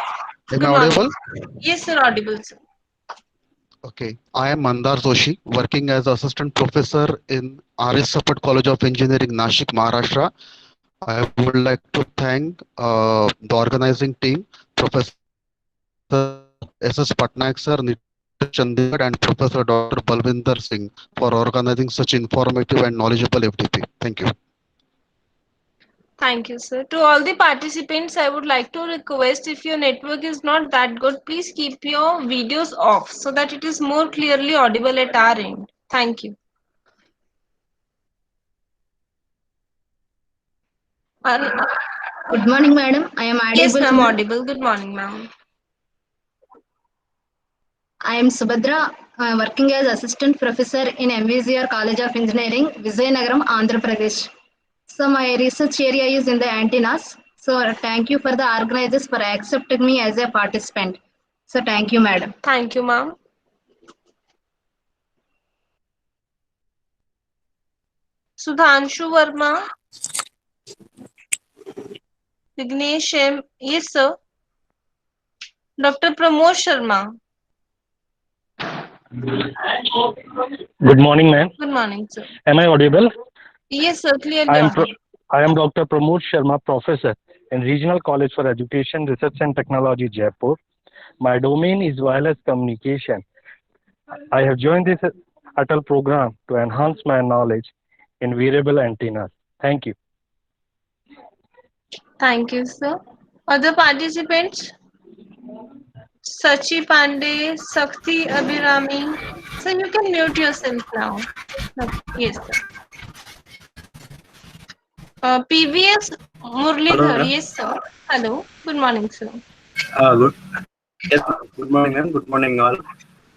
Good I morning. audible? Yes, sir. Audible, sir. Okay. I am Mandar Joshi, working as assistant professor in RS Support College of Engineering, Nashik, Maharashtra. I would like to thank the organizing team, Professor S.S. Patnaik sir, Nitish Chandigarh, and Professor Dr. Balvinder Singh for organizing such informative and knowledgeable FDP. Thank you. Thank you, sir. To all the participants, I would like to request, if your network is not that good, please keep your videos off so that it is more clearly audible at our end. Thank you. Good morning, madam. I am audible. Yes, ma'am. Audible. Good morning, ma'am. I am Subhadra, working as assistant professor in MVZR College of Engineering, Vizianagaram, Andhra Pradesh. So my research area is in the antennas. So thank you for the organizers for accepting me as a participant. So thank you, madam. Thank you, ma'am. Sudhanshu Verma. Vignesh M. Yes, sir. Dr. Pramod Sharma. Good morning, ma'am. Good morning, sir. Am I audible? Yes, sir. Clearly I audible. am Dr. Pramod Sharma, professor in Regional College for Education, Research and Technology, Jaipur. My domain is wireless communication. I have joined this ATL program to enhance my knowledge in wearable antennas. Thank you. Thank you, sir. Other participants? Sachi Pandey, Sakti Abhirami. So you can mute yourself now. Yes, sir. PVS Murlidhar. Hello. Yes, sir. Hello. Good morning, sir. Good. Yes, good morning, ma'am. Good morning, all.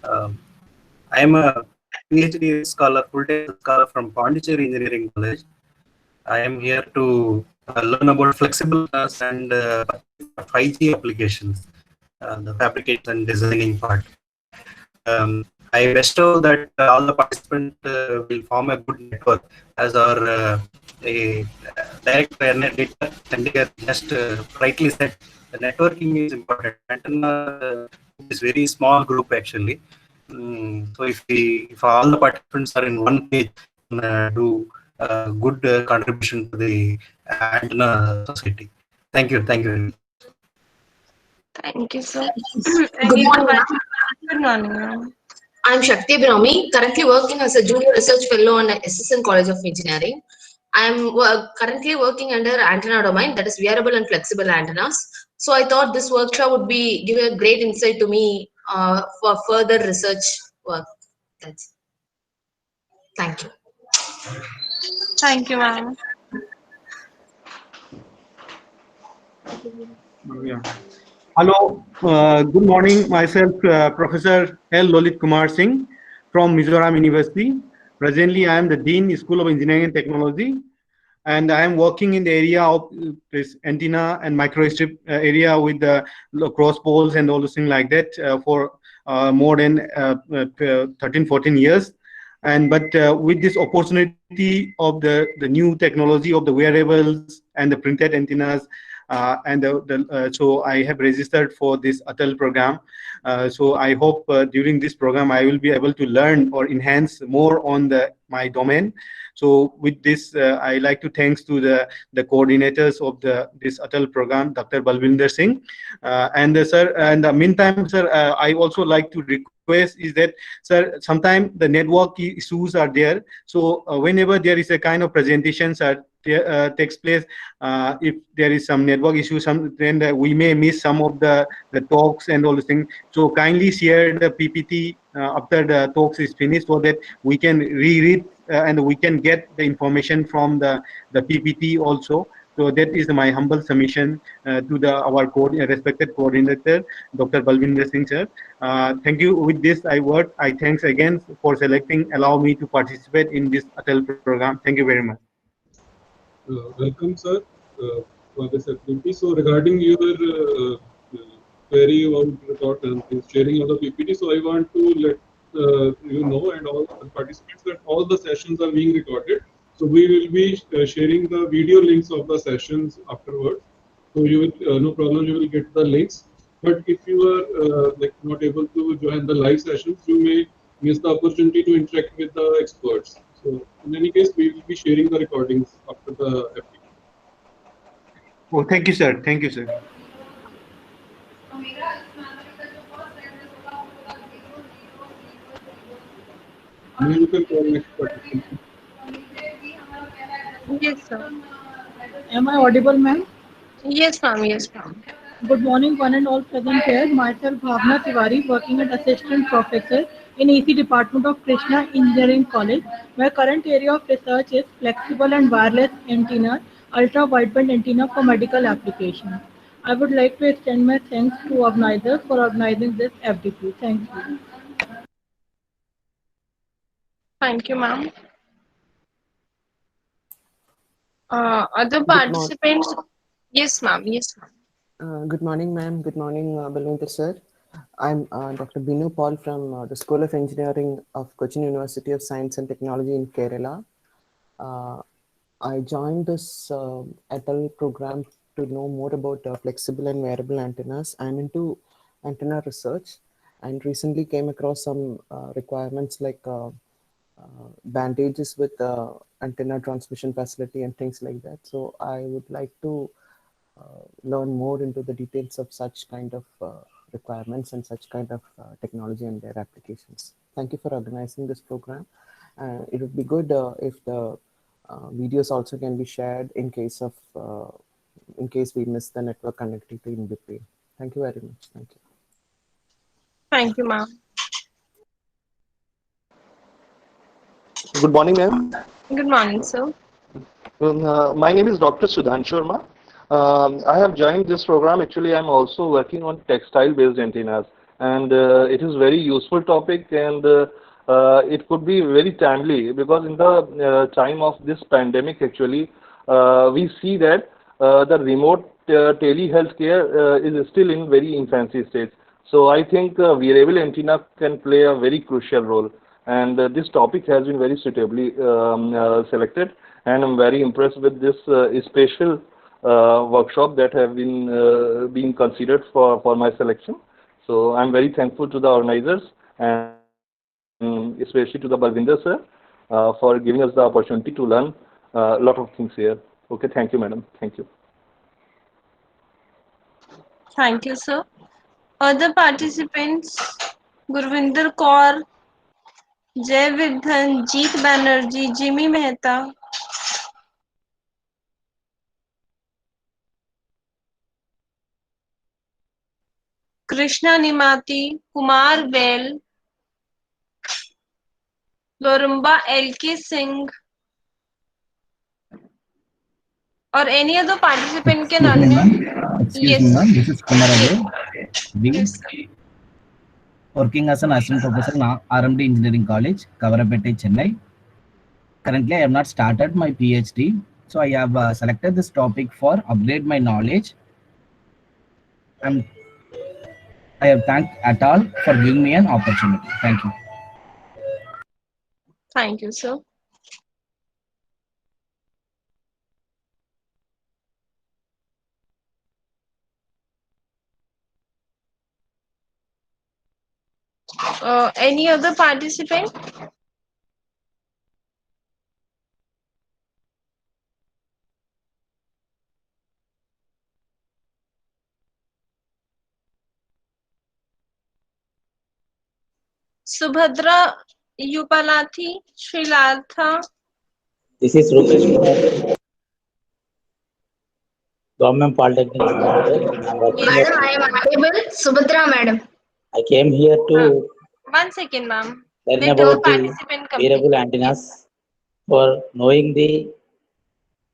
I am a PhD scholar, full-time scholar from Pondicherry Engineering College. I am here to learn about flexible glass and 5G applications, the fabrication and designing part. I bestow that all the participants will form a good network, as our a director and editor Chandigarh just rightly said, the networking is important. Antenna is very small group actually. So if all the participants are in one page, do good contribution to the antenna society. Thank you. Thank you. Thank you, sir. Good morning, ma'am. Good morning, ma'am. I'm Shakti Brahmi, currently working as a junior research fellow on Assistant College of Engineering. I'm currently working under antenna domain, that is wearable and flexible antennas. So I thought this workshop would give a great insight to me for further research work. That's Thank you. Thank you, ma'am. Yeah. Hello, good morning. Myself, Professor L. Lolit Kumar Singh from Mizoram University. Presently, I am the Dean, School of Engineering and Technology, and I am working in the area of this antenna and microstrip area with the cross poles and all those things like that for more than 13, 14 years. But with this opportunity of the new technology of the wearables and the printed antennas, so I have registered for this ATAL program. So I hope during this program I will be able to learn or enhance more on my domain. So with this, I like to thanks to the coordinators of this ATAL program, Dr. Balvinder Singh, sir. And the meantime, sir, I also like to request is that, sir, sometimes the network issues are there. So whenever there is a kind of presentation, sir, takes place, if there is some network issue, then we may miss some of the talks and all those things. So kindly share the PPT after the talks is finished so that we can reread and we can get the information from the PPT also. So that is my humble submission to our respected coordinator, Dr. Balvinder Singh, sir. Thank you. With this, I thanks again for allow me to participate in this ATAL program. Thank you very much. Welcome, sir, for this activity. So regarding your query about sharing of the PPT, so I want to let you know and all the participants that all the sessions are being recorded. So we will be sharing the video links of the sessions afterwards. So you will, no problem, you will get the links. But if you are not able to join the live sessions, you may miss the opportunity to interact with the experts. So in any case, we will be sharing the recordings after the FT. Oh, thank you, sir. Thank you, sir. You can call next participant. Yes, sir. Am I audible, ma'am? Yes, ma'am. Yes, ma'am. Good morning, one and all present here. Myself, Bhavna Tiwari, working as Assistant Professor in EC Department of Krishna Engineering College. My current area of research is flexible and wireless antenna, ultra-wideband antenna for medical applications. I would like to extend my thanks to organizers for organizing this FDP. Thank you. Thank you, ma'am. Other participants? Yes, ma'am. Yes, ma'am. Good morning, ma'am. Good morning, Balvinder sir. I'm Dr. Binu Paul from the School of Engineering of Cochin University of Science and Technology in Kerala. I joined this ATAL program to know more about flexible and wearable antennas. I'm into antenna research and recently came across some requirements like bandages with antenna transmission facility and things like that. So I would like to learn more into the details of such kind of requirements and such kind of technology and their applications. Thank you for organizing this program. It would be good if the videos also can be shared in case we miss the network connectivity in between. Thank you very much. Thank you. Thank you, ma'am. Good morning, ma'am. Good morning, sir. My name is Dr. Sudhanshu Sharma. I have joined this program. Actually, I'm also working on textile-based antennas, and it is very useful topic, and it could be very timely because in the time of this pandemic, actually, we see that the remote telehealthcare is still in very infancy stage. So I think wearable antenna can play a very crucial role. and this topic has been very suitably selected, and I'm very impressed with this special workshop that have been being considered for my selection. So I'm very thankful to the organizers and especially to the Balvinder sir for giving us the opportunity to learn a lot of things here. Okay, thank you, madam. Thank you. Thank you, sir. Other participants, Gurvinder Kaur, Jay Vidhan, Jeet Banerjee, Jimmy Mehta. Krishna Nimati, Kumar Bell, Lorumba LK Singh, or any other participant can unmute. Excuse me, ma'am. This is Kumar Abhay. Working as an assistant professor in RMD Engineering College, Kavarapete, Chennai. Currently, I have not started my PhD, so I have selected this topic for upgrade my knowledge. I have thanked Atal for giving me an opportunity. Thank you. Thank you, sir. Any other participant? Subhadra Yupalathi, Srilatha. This is Rupesh Kumar, Government Polytechnic. Madam, I am audible. Subhadra, madam. I came here to 1 second, ma'am. learn Let about all the participant complete. wearable antennas for knowing the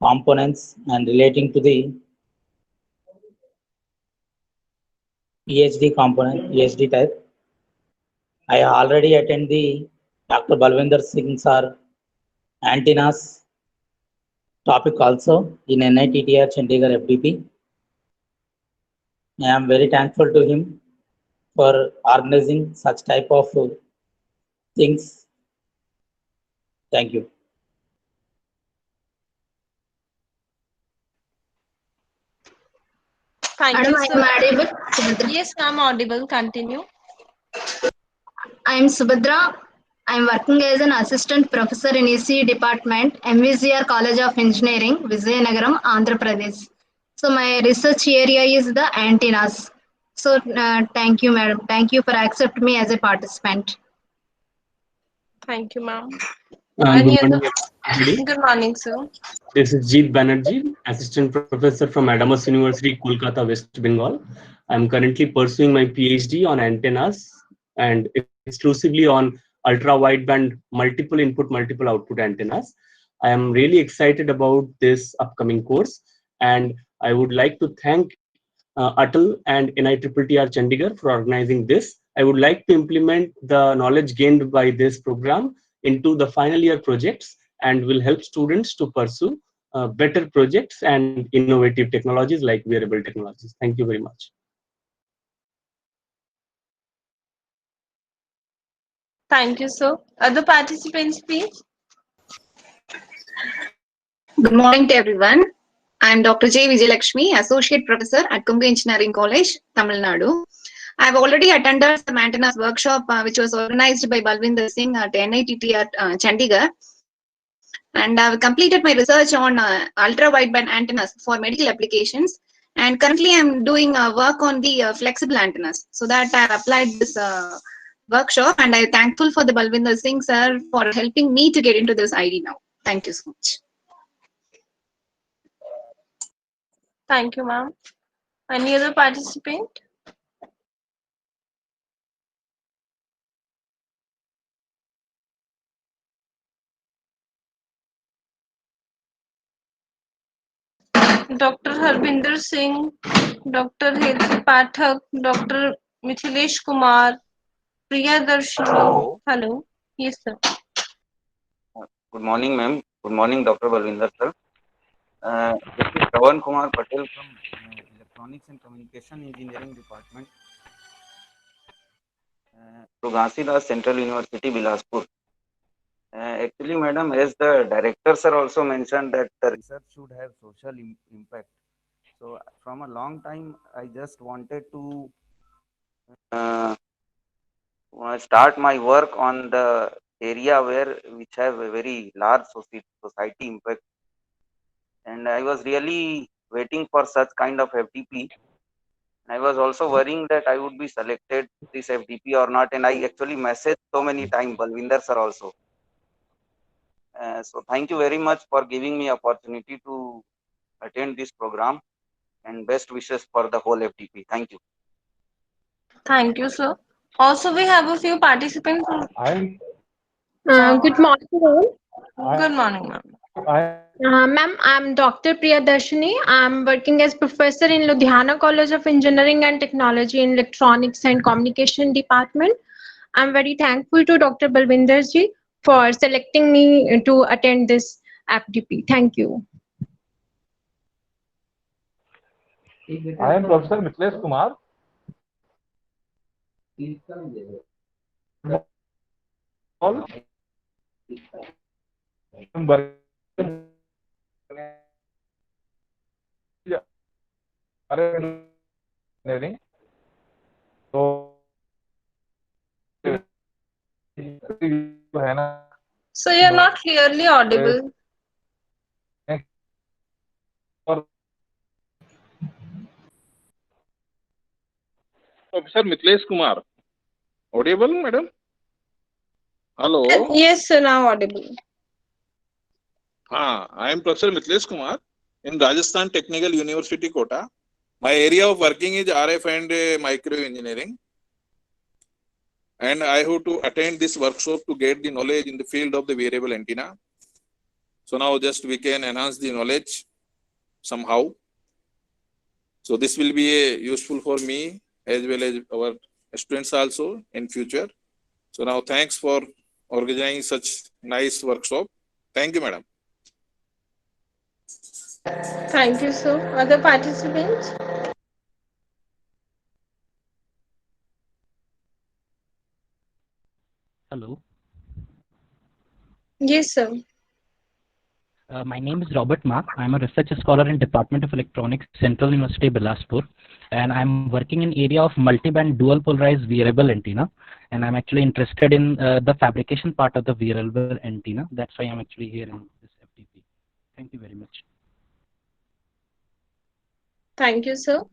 components and relating to the PhD component, PhD type. I already attended the Dr. Balvinder Singh sir antennas topic also in NITTR Chandigarh FDP. I am very thankful to him for organizing such type of things. Thank you. Thank Madam, you, I sir. am audible. Yes, ma'am, audible. Continue. I am Subhadra. I am working as an assistant professor in ECE department, MVCR College of Engineering, Vizianagaram, Andhra Pradesh. So my research area is the antennas. So thank you, madam. Thank you for accepting me as a participant. Thank you, ma'am. Good Any other? morning, everybody. Good morning, sir. This is Jeet Banerjee, Assistant Professor from Adamas University, Kolkata, West Bengal. I'm currently pursuing my PhD on antennas and exclusively on ultra-wideband multiple input, multiple output antennas. I am really excited about this upcoming course, and I would like to thank Atal and NITTR Chandigarh for organizing this. I would like to implement the knowledge gained by this program into the final year projects and will help students to pursue better projects and innovative technologies like wearable technologies. Thank you very much. Thank you, sir. Other participants, please. Good morning to everyone. I am Dr. J. Vijayalakshmi, Associate Professor at Kungu Engineering College, Tamil Nadu. I have already attended the antennas workshop which was organized by Balvinder Singh at NITTR Chandigarh. And I have completed my research on ultra-wideband antennas for medical applications. And currently I am doing work on the flexible antennas. So that I have applied this workshop, and I am thankful for the Balvinder Singh sir for helping me to get into this ID now. Thank you so much. Thank you, ma'am. Any other participant? Dr. Harbinder Singh, Dr. Hetal Pathak, Dr. Mithilesh Kumar, Priya Darshini. Hello. Yes, sir. Good morning, ma'am. Good morning, Dr. Balvinder sir. This is Shravan Kumar Patel from Electronics and Communication Engineering Department, Ghasilas Central University, Bilaspur. Actually, madam, as the director sir also mentioned that the research should have social impact. So from a long time, I just wanted to start my work on the area which have a very large society impact. And I was really waiting for such kind of FDP. I was also worrying that I would be selected this FDP or not. And I actually messaged so many times Balvinder sir also. So thank you very much for giving me opportunity to attend this program, and best wishes for the whole FDP. Thank you. Thank you, sir. Also, we have a few participants. Good morning, all. Good morning, ma'am. Ma'am, I'm Dr. Priyadarshini. I'm working as professor in Ludhiana College of Engineering and Technology in Electronics and Communication Department. I'm very thankful to Dr. Balvinder ji for selecting me to attend this FDP. Thank you. I am Professor Mithilesh Kumar. All. Engineering. So, So you're not clearly audible. Professor Mithilesh Kumar. Audible, madam? Hello. Yes, sir, now audible. I am Professor Mithilesh Kumar in Rajasthan Technical University, Kota. My area of working is RF and micro engineering. And I have to attend this workshop to get the knowledge in the field of the variable antenna. So now just we can enhance the knowledge somehow. So this will be useful for me as well as our students also in future. So now thanks for organizing such nice workshop. Thank you, madam. Thank you, sir. Other participants? Hello. Yes, sir. My name is Robert Mark. I'm a research scholar in Department of Electronics, Central University, Bilaspur, and I'm working in area of multiband dual polarized wearable antenna. And I'm actually interested in the fabrication part of the wearable antenna. That's why I'm actually here in this FDP. Thank you very much. Thank you, sir.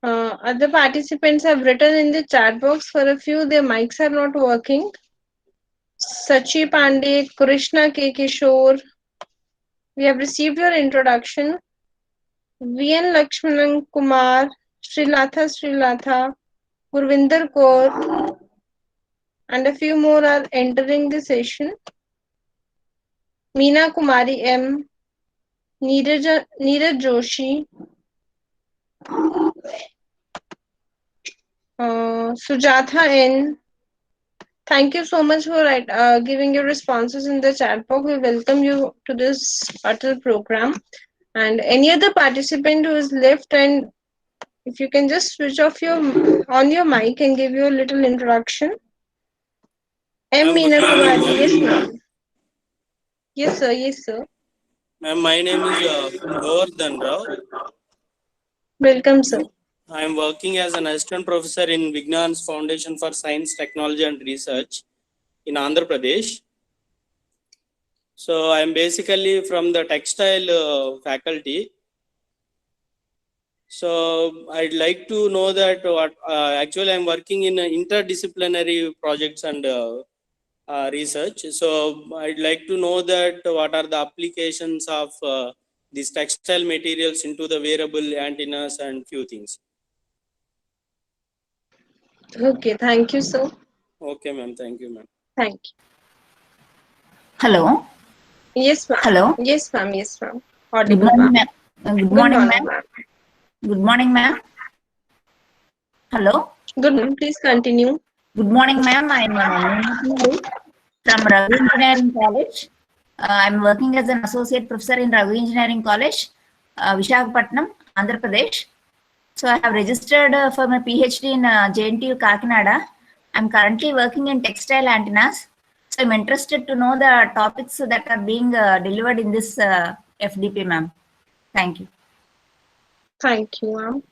Other participants have written in the chat box. For a few, their mics are not working. Sachi Pandey, Krishna K. Kishore. We have received your introduction. VN Lakshmanan Kumar, Srilatha, Gurvinder Kaur, and a few more are entering the session. Meena Kumari M, Neeraj Joshi, Sujatha N. Thank you so much for giving your responses in the chat box. We welcome you to this Atal program. And any other participant who is left, and if you can just switch off your mic and give you a little introduction. M. Meena Kumari, yes, ma'am. Yes, sir. Yes, sir. Ma'am, my name is Govardhan Rao. Welcome, sir. I am working as an assistant professor in Vignan's Foundation for Science, Technology and Research in Andhra Pradesh. So I am basically from the textile faculty. So I'd like to know that what actually I'm working in interdisciplinary projects and research. So I'd like to know that what are the applications of these textile materials into the wearable antennas and few things. Okay, thank you, sir. Okay, ma'am. Thank you, ma'am. Thank you. Hello. Yes, ma'am. Hello. Yes, ma'am. Yes, ma'am. Good Audible, morning, ma'am. ma'am. Good morning, ma'am. Good morning, ma'am. Hello. Good morning. Please continue. Good morning, ma'am. I'm from Raghu Engineering College. I'm working as an associate professor in Raghu Engineering College, Visakhapatnam, Andhra Pradesh. So I have registered for my PhD in JNTU Kakinada. I'm currently working in textile antennas. So I'm interested to know the topics that are being delivered in this FDP, ma'am. Thank you. Thank you, ma'am.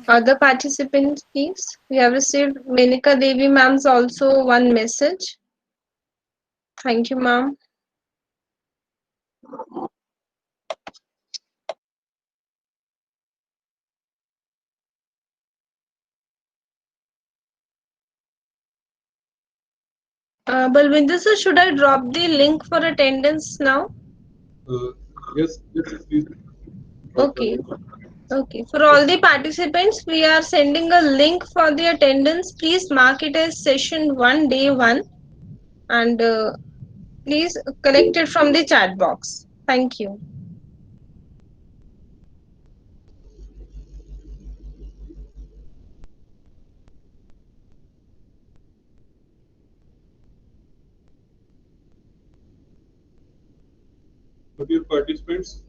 Other participants, please. We have received Menika Devi ma'am's also one message. Thank you, ma'am. Balvinder sir, should I drop the link for attendance now? Yes, please. Okay. Okay. For all the participants, we are sending a link for the attendance. Please mark it as session 1, day 1, and please collect it from the chat box. Thank you. Dear participants,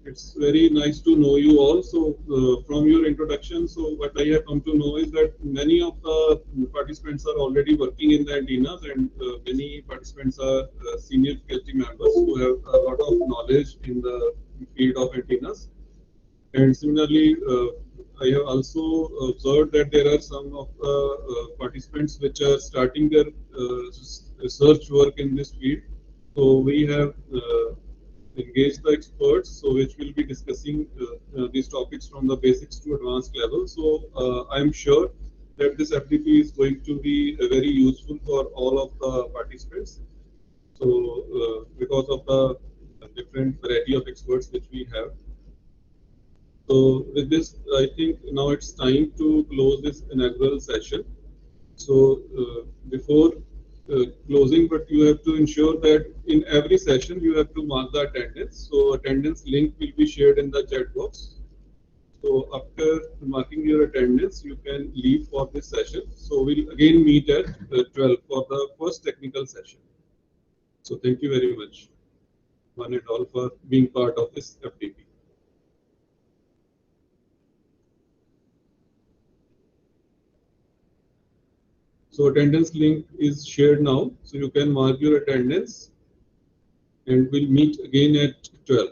it's very nice to know you all. So from your introduction, so what I have come to know is that many of the participants are already working in the antennas, and many participants are senior faculty members who have a lot of knowledge in the field of antennas. And similarly, I have also observed that there are some of the participants which are starting their research work in this field. So we have engaged the experts, so which will be discussing these topics from the basics to advanced level. So I am sure that this FDP is going to be very useful for all of the participants. So because of the different variety of experts which we have. So with this, I think now it's time to close this inaugural session. So before closing, but you have to ensure that in every session you have to mark the attendance. So attendance link will be shared in the chat box. So after marking your attendance, you can leave for this session. So we'll again meet at 12 for the first technical session. So thank you very much, one and all, for being part of this FDP. So attendance link is shared now, so you can mark your attendance, and we'll meet again at 12.